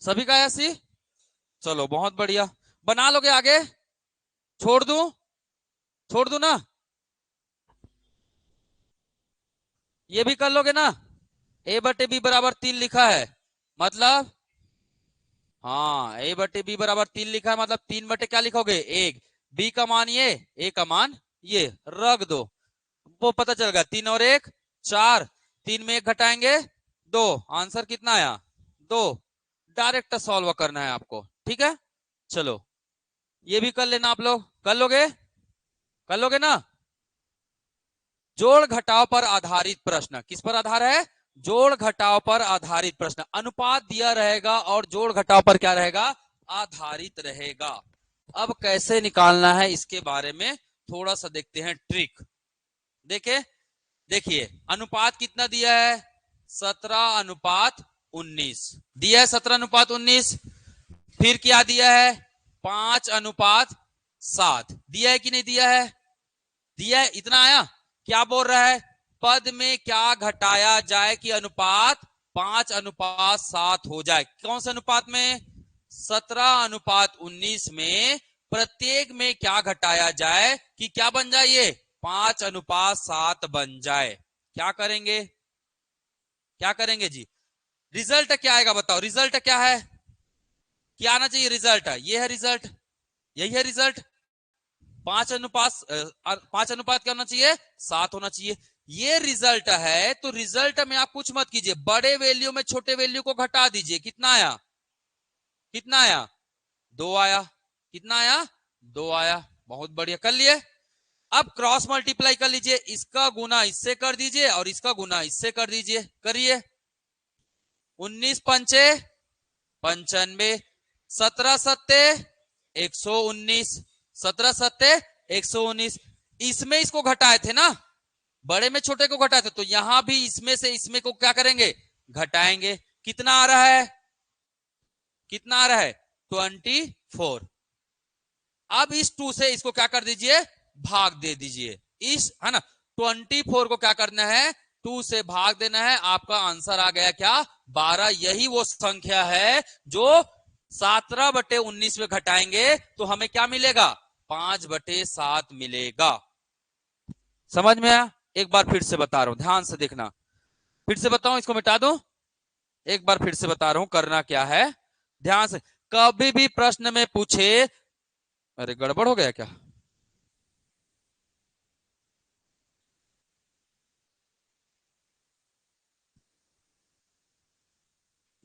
सभी का आया सी? चलो बहुत बढ़िया। बना लोगे आगे? छोड़ दूं? छोड़ दूं ना? ये भी कर लोगे ना? ए बटे बी बराबर 3 लिखा है, मतलब हाँ, ए बटे बी बराबर 3 लिखा है, मतलब 3 बटे क्या लिखोगे? 1। बी का मान ये, ए का मान ये, रख दो। वो पता चल गया। 3 और 1 4। 3 में 1 घटाएंगे 2। आंसर कितना आया? 2। डायरेक्ट सॉल्व करना है आपको। ठीक है, चलो ये भी कर लेना। आप लोग कर लोगे? कर लोगे ना? जोड़ घटाव पर आधारित प्रश्न। किस पर आधार है? जोड़ घटाव पर आधारित प्रश्न। अनुपात दिया रहेगा और जोड़ घटाव पर क्या रहेगा? आधारित रहेगा। अब कैसे निकालना है इसके बारे में थोड़ा सा देखते हैं ट्रिक। देखे, देखिए अनुपात कितना दिया है? 17:19 दिया है। 17:19। फिर क्या दिया है? 5:7 दिया है कि नहीं दिया है? दिया है। इतना आया। क्या बोल रहा है? पद में क्या घटाया जाए कि अनुपात 5:7 हो जाए? कौन से अनुपात में? 17:19 में प्रत्येक में क्या घटाया जाए कि क्या बन जाए? ये 5:7 बन जाए। क्या करेंगे? क्या करेंगे जी? रिजल्ट क्या आएगा बताओ? रिजल्ट क्या है? क्या आना चाहिए? रिजल्ट ये है। रिजल्ट यही है। रिजल्ट 5:5 क्या होना चाहिए? 7 होना चाहिए। ये रिजल्ट है। तो रिजल्ट में आप कुछ मत कीजिए, बड़े वैल्यू में छोटे वैल्यू को घटा दीजिए। कितना आया? कितना आया? 2 आया। कितना आया? 2 आया। बहुत बढ़िया, कर लिए। अब क्रॉस मल्टीप्लाई कर लीजिए। इसका गुना इससे कर दीजिए और इसका गुना इससे कर दीजिए। करिए। 19 पंचे 95, 17 सत्ते 119, 17 सत्ते 119। इसमें इसको घटाए थे ना, बड़े में छोटे को घटाए थे, तो यहां भी इसमें से इसमें को क्या करेंगे? घटाएंगे। कितना आ रहा है? कितना आ रहा है? 24। अब इस 2 से इसको क्या कर दीजिए? भाग दे दीजिए। इस है ना, 24 को क्या करना है? 2 से भाग देना है। आपका आंसर आ गया क्या? 12। यही वो संख्या है जो 17/19 में घटाएंगे तो हमें क्या मिलेगा? 5/7 मिलेगा। समझ में आया? एक बार फिर से बता रहा हूं, ध्यान से देखना। फिर से बताऊं, इसको मिटा दूं? एक बार फिर से बता रहा हूं करना क्या है, ध्यान से। कभी भी प्रश्न में पूछे, अरे गड़बड़ हो गया क्या?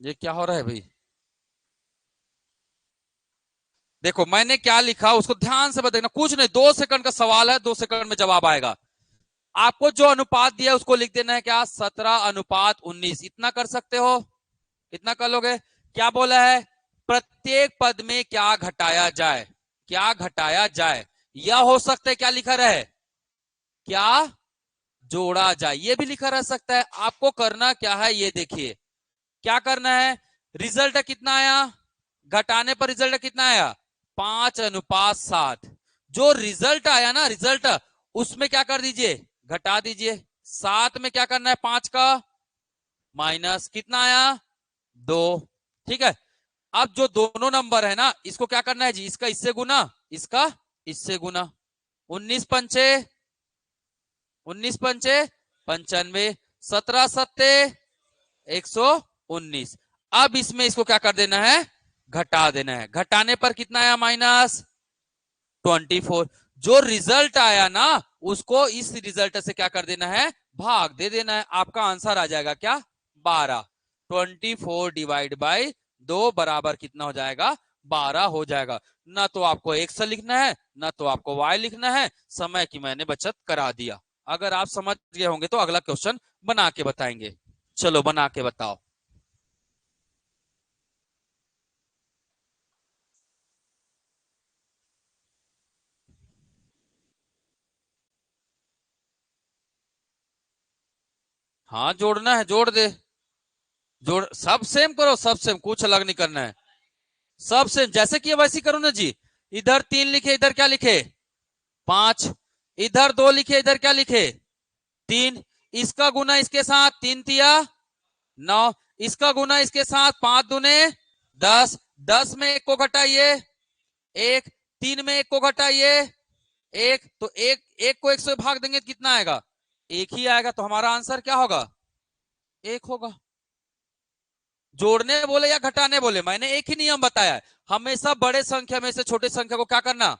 ये क्या हो रहा है भाई? देखो मैंने क्या लिखा उसको ध्यान से देखना। कुछ नहीं, 2 सेकंड का सवाल है, 2 सेकंड में जवाब आएगा। आपको जो अनुपात दिया उसको लिख देना है क्या, 17:19। इतना कर सकते हो, इतना कर लोगे। क्या बोला है, प्रत्येक पद में क्या घटाया जाए, क्या घटाया जाए, या हो सकता है क्या लिखा रहे, क्या जोड़ा जाए, ये भी लिखा रह सकता है। आपको करना क्या है ये देखिए, क्या करना है, रिजल्ट कितना आया, घटाने पर रिजल्ट कितना आया, 5:7। जो रिजल्ट आया ना, रिजल्ट, उसमें क्या कर दीजिए, घटा दीजिए। 7 में क्या करना है, 5 का माइनस, कितना आया, 2। ठीक है। अब जो दोनों नंबर है ना, इसको क्या करना है जी, इसका इससे गुना, इसका इससे गुना। 19 पंचे 95, 17 सत्ते 119। अब इसमें इसको क्या कर देना है, घटा देना है। घटाने पर कितना आया, -24। जो रिजल्ट आया ना, उसको इस रिजल्ट से क्या कर देना है, भाग दे देना है। आपका आंसर आ जाएगा क्या, 12। 24/2 बराबर कितना हो जाएगा, 12 हो जाएगा। ना तो आपको x लिखना है, ना तो आपको y लिखना है, समय की मैंने बचत करा दिया। अगर आप समझ गए होंगे तो अगला क्वेश्चन बना के बताएंगे। चलो बना के बताओ। हाँ जोड़ना है, जोड़ दे। जोड़, सब सेम करो, सब सेम, कुछ अलग नहीं करना है। सब सेम जैसे किए वैसे करो ना जी। इधर 3 लिखे, इधर क्या लिखे, 5। इधर 2 लिखे, इधर क्या लिखे, 3। इसका गुना इसके साथ, 3 तिया 9। इसका गुना इसके साथ, 5 दूने 10। 10 में 1 को घटाइए, 1। 3 में 1 को घटाइए, 1। तो एक एक को 1 से भाग देंगे तो कितना आएगा, 1 ही आएगा। तो हमारा आंसर क्या होगा, 1 होगा। जोड़ने बोले या घटाने बोले, मैंने एक ही नियम बताया है, हमेशा बड़े संख्या में से छोटे संख्या को क्या करना,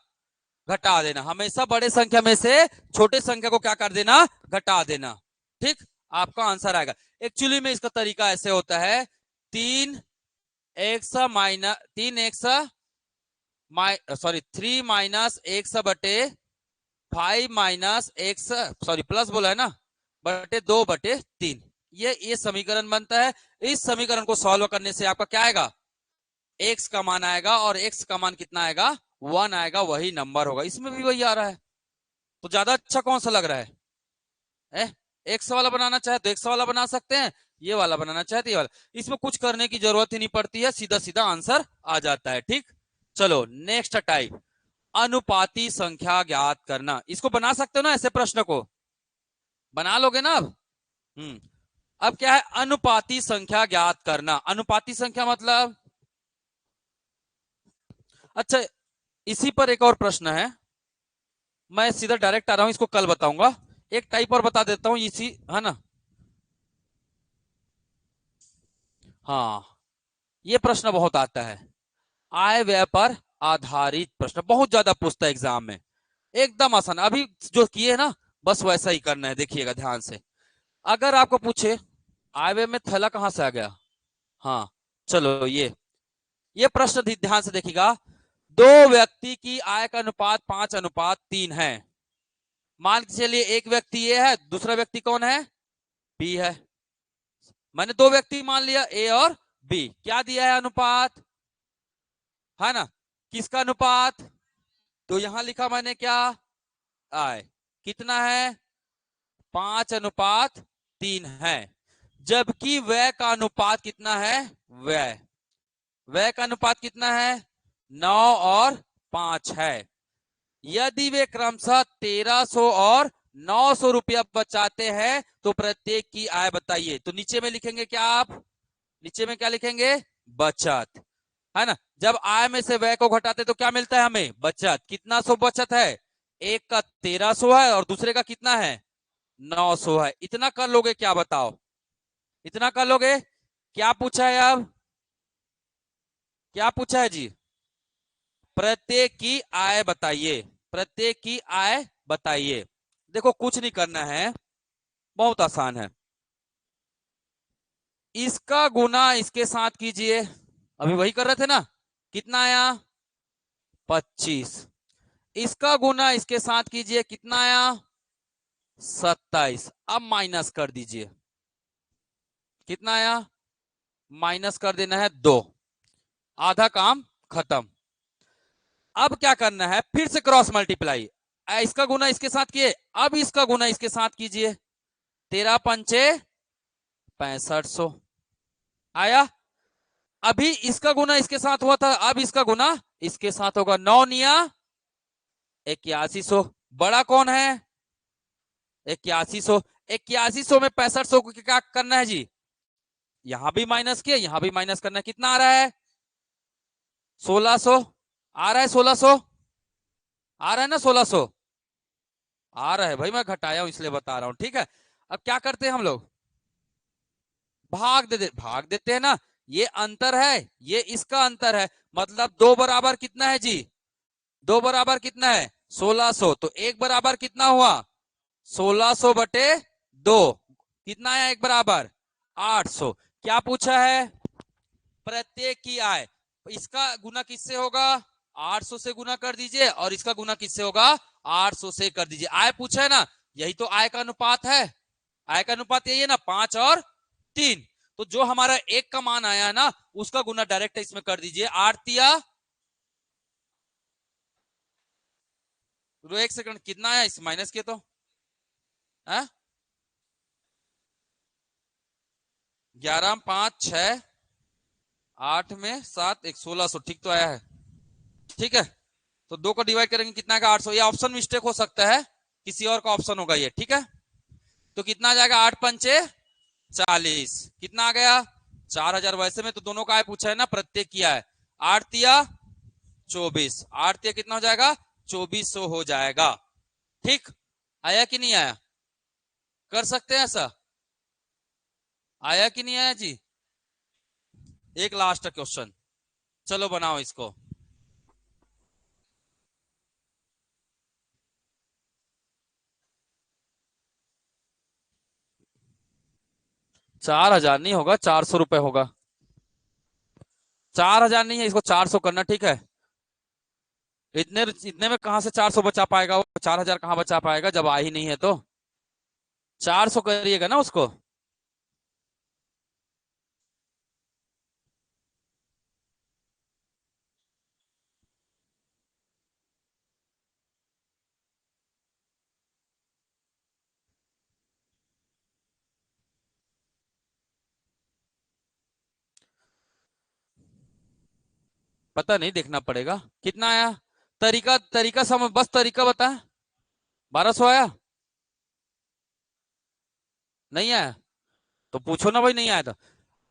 घटा देना। हमेशा बड़े संख्या में से छोटे संख्या को क्या कर देना, घटा देना। ठीक, आपका आंसर आएगा। एक्चुअली में इसका तरीका ऐसे होता है, 3 सॉरी प्लस बोला है ना, बटे 2/3। ये समीकरण बनता है। इस समीकरण को सॉल्व करने से आपका क्या आएगा, एक्स का मान आएगा, और एक्स का मान कितना आएगा, 1 आएगा, वही नंबर होगा। इसमें भी वही आ रहा है। तो ज्यादा अच्छा कौन सा लग रहा है, एक्स वाला बनाना चाहे तो एक्स वाला बना सकते हैं, ये वाला बनाना चाहे तो ये वाला। इसमें कुछ करने की जरूरत ही नहीं पड़ती है, सीधा सीधा आंसर आ जाता है। ठीक, चलो नेक्स्ट टाइप, अनुपाती संख्या ज्ञात करना। इसको बना सकते हो ना, ऐसे प्रश्न को बना लोगे ना अब। अब क्या है, अनुपाती संख्या ज्ञात करना। अनुपाती संख्या मतलब, अच्छा, इसी पर एक और प्रश्न है, मैं सीधा डायरेक्ट आ रहा हूं, इसको कल बताऊंगा। एक टाइप और बता देता हूं इसी, है ना। हाँ, ये प्रश्न बहुत आता है, आय व्यय पर आधारित प्रश्न बहुत ज्यादा पूछता है एग्जाम में। एकदम आसान, अभी जो किए ना बस वैसा ही करना है। देखिएगा ध्यान से, अगर आपको पूछे आय व्यय में थैला कहां से आ गया, हाँ, चलो ये प्रश्न ध्यान से देखिएगा। दो व्यक्ति की आय का अनुपात 5:3 है। मान के चलिए एक व्यक्ति ये है, दूसरा व्यक्ति कौन है, बी है। मैंने दो व्यक्ति मान लिया, ए और बी। क्या दिया है, अनुपात, है ना, किसका अनुपात, तो यहां लिखा मैंने क्या, आय कितना है, 5:3 है। जबकि व्यय का अनुपात कितना है, व्यय व्यय का अनुपात कितना है, 9 और 5 है। यदि वे क्रमशः 1300 और 900 रुपया बचाते हैं तो प्रत्येक की आय बताइए। तो नीचे में लिखेंगे क्या, आप नीचे में क्या लिखेंगे, बचत, है ना। जब आय में से व्यय को घटाते तो क्या मिलता है हमें, बचत। कितना सौ बचत है, एक का 1300 है और दूसरे का कितना है, 900 है। इतना कर लोगे क्या, बताओ, इतना कर लोगे। क्या पूछा है अब, क्या पूछा है जी, प्रत्येक की आय बताइए, प्रत्येक की आय बताइए। देखो कुछ नहीं करना है, बहुत आसान है। इसका गुना इसके साथ कीजिए, अभी वही कर रहे थे ना। कितना आया, 25। इसका गुना इसके साथ कीजिए, कितना आया, 27। अब माइनस कर दीजिए, कितना आया, माइनस कर देना है 2, आधा काम खत्म। अब क्या करना है, फिर से क्रॉस मल्टीप्लाई, इसका गुना इसके साथ किए, अब इसका गुना इसके साथ कीजिए, 13 पंचे 6500 आया। अभी इसका गुना इसके साथ हुआ था, अब इसका गुना इसके साथ होगा, 9 निया 8100। बड़ा कौन है, 8100। 8100 में 6500 को क्या करना है जी, यहां भी माइनस किया, यहां भी माइनस करना है, कितना आ रहा है 1600 आ रहा है, 1600 आ रहा है ना, 1600 आ रहा है भाई, मैं घटाया हूं इसलिए बता रहा हूं, ठीक है। अब क्या करते हैं हम लोग, भाग देते हैं ना, ये अंतर है, ये इसका अंतर है, मतलब 2 बराबर कितना है जी, 2 बराबर कितना है 1600, तो 1 बराबर कितना हुआ 1600 बटे 2, कितना आया 1 बराबर 800। क्या पूछा है, प्रत्येक की आय, इसका गुना किससे होगा 800 से गुना कर दीजिए, और इसका गुना किससे होगा 800 से कर दीजिए। आय पूछा है ना, यही तो आय का अनुपात है, आय का अनुपात यही है ना, 5 और 3। तो जो हमारा 1 का मान आया है ना, उसका गुना डायरेक्ट इसमें कर दीजिए, 8 तिया, एक सेकंड, कितना आया इस माइनस के, तो 11 5 6 8 में 7 1 1600, ठीक तो आया है, ठीक है। तो 2 को डिवाइड करेंगे कितना आएगा 800, ये ऑप्शन मिस्टेक हो सकता है, किसी और का ऑप्शन होगा ये, ठीक है। तो कितना आ जाएगा 8 पंचे 40, कितना आ गया 4000। वैसे में तो दोनों का आय पूछा है ना, प्रत्येक किया है, 8 तिया 24, 8 तिया कितना हो जाएगा 2400 हो जाएगा, ठीक। आया कि नहीं आया, कर सकते हैं ऐसा, आया कि नहीं आया जी। एक लास्ट क्वेश्चन, चलो बनाओ इसको। 4000 नहीं होगा, 400 रुपए होगा, 4000 नहीं है, इसको 400 करना, ठीक है। इतने इतने में कहां से 400 बचा पाएगा वो, 4000 कहां बचा पाएगा जब आ ही नहीं है, तो 400 करिएगा ना उसको। पता नहीं, देखना पड़ेगा कितना आया, तरीका तरीका समझ, बस तरीका बता, 1200 आया, नहीं आया तो पूछो ना भाई, नहीं आया तो।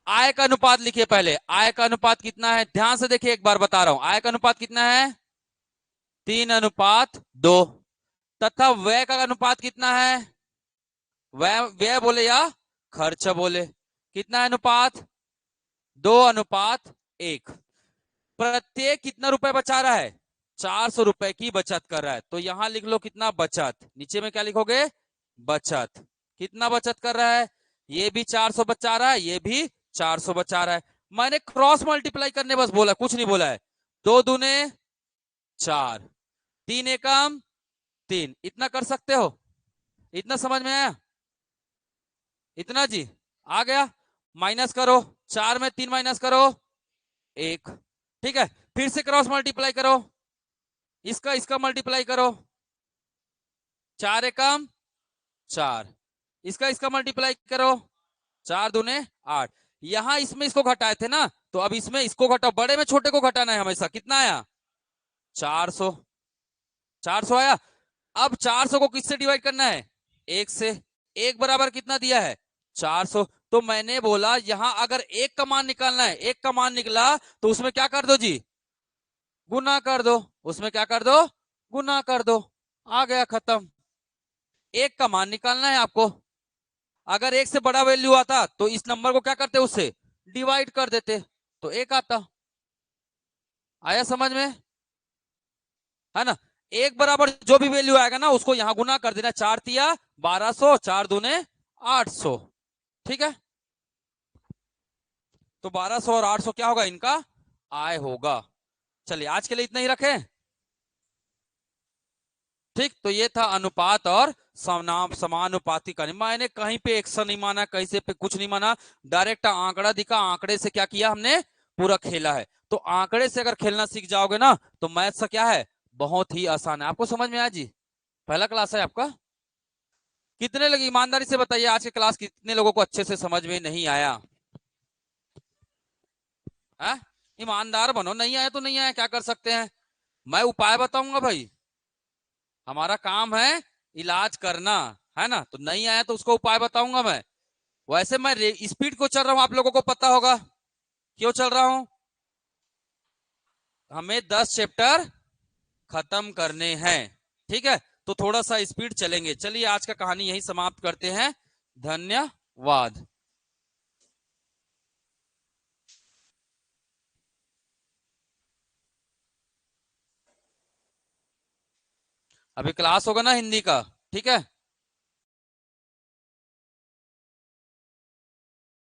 आय का अनुपात लिखिए पहले, आय का अनुपात कितना है, ध्यान से देखिए, एक बार बता रहा हूं, आय का अनुपात कितना है 3:2, तथा व्यय का अनुपात कितना है, व्यय व्यय बोले या खर्च बोले, कितना है अनुपात 2:1। प्रत्येक कितना रुपए बचा रहा है 400 रुपए की बचत कर रहा है, तो यहां लिख लो कितना बचत, नीचे में क्या लिखोगे बचत, कितना बचत कर रहा है, ये भी 400 बचा रहा है, ये भी 400 बचा रहा है। मैंने क्रॉस मल्टीप्लाई करने बस बोला, कुछ नहीं बोला है, 2 दूने 4, 3 एकम 3, इतना कर सकते हो, इतना समझ में आया, इतना जी आ गया। माइनस करो, 4 में 3 माइनस करो 1, ठीक है। फिर से क्रॉस मल्टीप्लाई करो, इसका इसका मल्टीप्लाई करो, 4 एकम 4, इसका इसका मल्टीप्लाई करो, 4 दूने 8। यहां इसमें इसको घटाए थे ना, तो अब इसमें इसको घटाओ, बड़े में छोटे को घटाना है हमेशा, कितना आया 400, 400 आया। अब 400 को किससे डिवाइड करना है 1 से, 1 बराबर कितना दिया है 400। तो मैंने बोला यहां अगर 1 का मान निकालना है, 1 का मान निकला तो उसमें क्या कर दो जी, गुना कर दो, उसमें क्या कर दो गुना कर दो, आ गया खत्म। 1 का मान निकालना है आपको, अगर 1 से बड़ा वैल्यू आता तो इस नंबर को क्या करते उससे डिवाइड कर देते, तो 1 आता। आया समझ में, है ना। 1 बराबर जो भी वैल्यू आएगा ना उसको यहां गुना कर देना, 4 तिया 1200, 4 दूने 800, ठीक है। तो 1200 और 800 क्या होगा इनका आय होगा। चलिए आज के लिए इतना ही रखें, ठीक। तो ये था अनुपात और समानुपाती का नहीं, मैंने कहीं पे एक्शन नहीं माना, कहीं से पे कुछ नहीं माना, डायरेक्ट आंकड़ा दिखा, आंकड़े से क्या किया हमने, पूरा खेला है। तो आंकड़े से अगर खेलना सीख जाओगे ना तो मैथ से क्या है, बहुत ही आसान है। आपको समझ में आया जी? पहला क्लास है आपका। कितने लोग ईमानदारी से बताइए, आज के क्लास कितने लोगों को अच्छे से समझ में नहीं आया है? ईमानदार बनो, नहीं आया तो नहीं आया, क्या कर सकते हैं। मैं उपाय बताऊंगा भाई, हमारा काम है इलाज करना, है ना? तो नहीं आया तो उसको उपाय बताऊंगा मैं। वैसे मैं स्पीड को चल रहा हूं, आप लोगों को पता होगा क्यों चल रहा हूं। हमें 10 चैप्टर खत्म करने हैं, ठीक है? तो थोड़ा सा स्पीड चलेंगे। चलिए आज का कहानी यही समाप्त करते हैं। धन्यवाद। अभी क्लास होगा ना हिंदी का, ठीक है?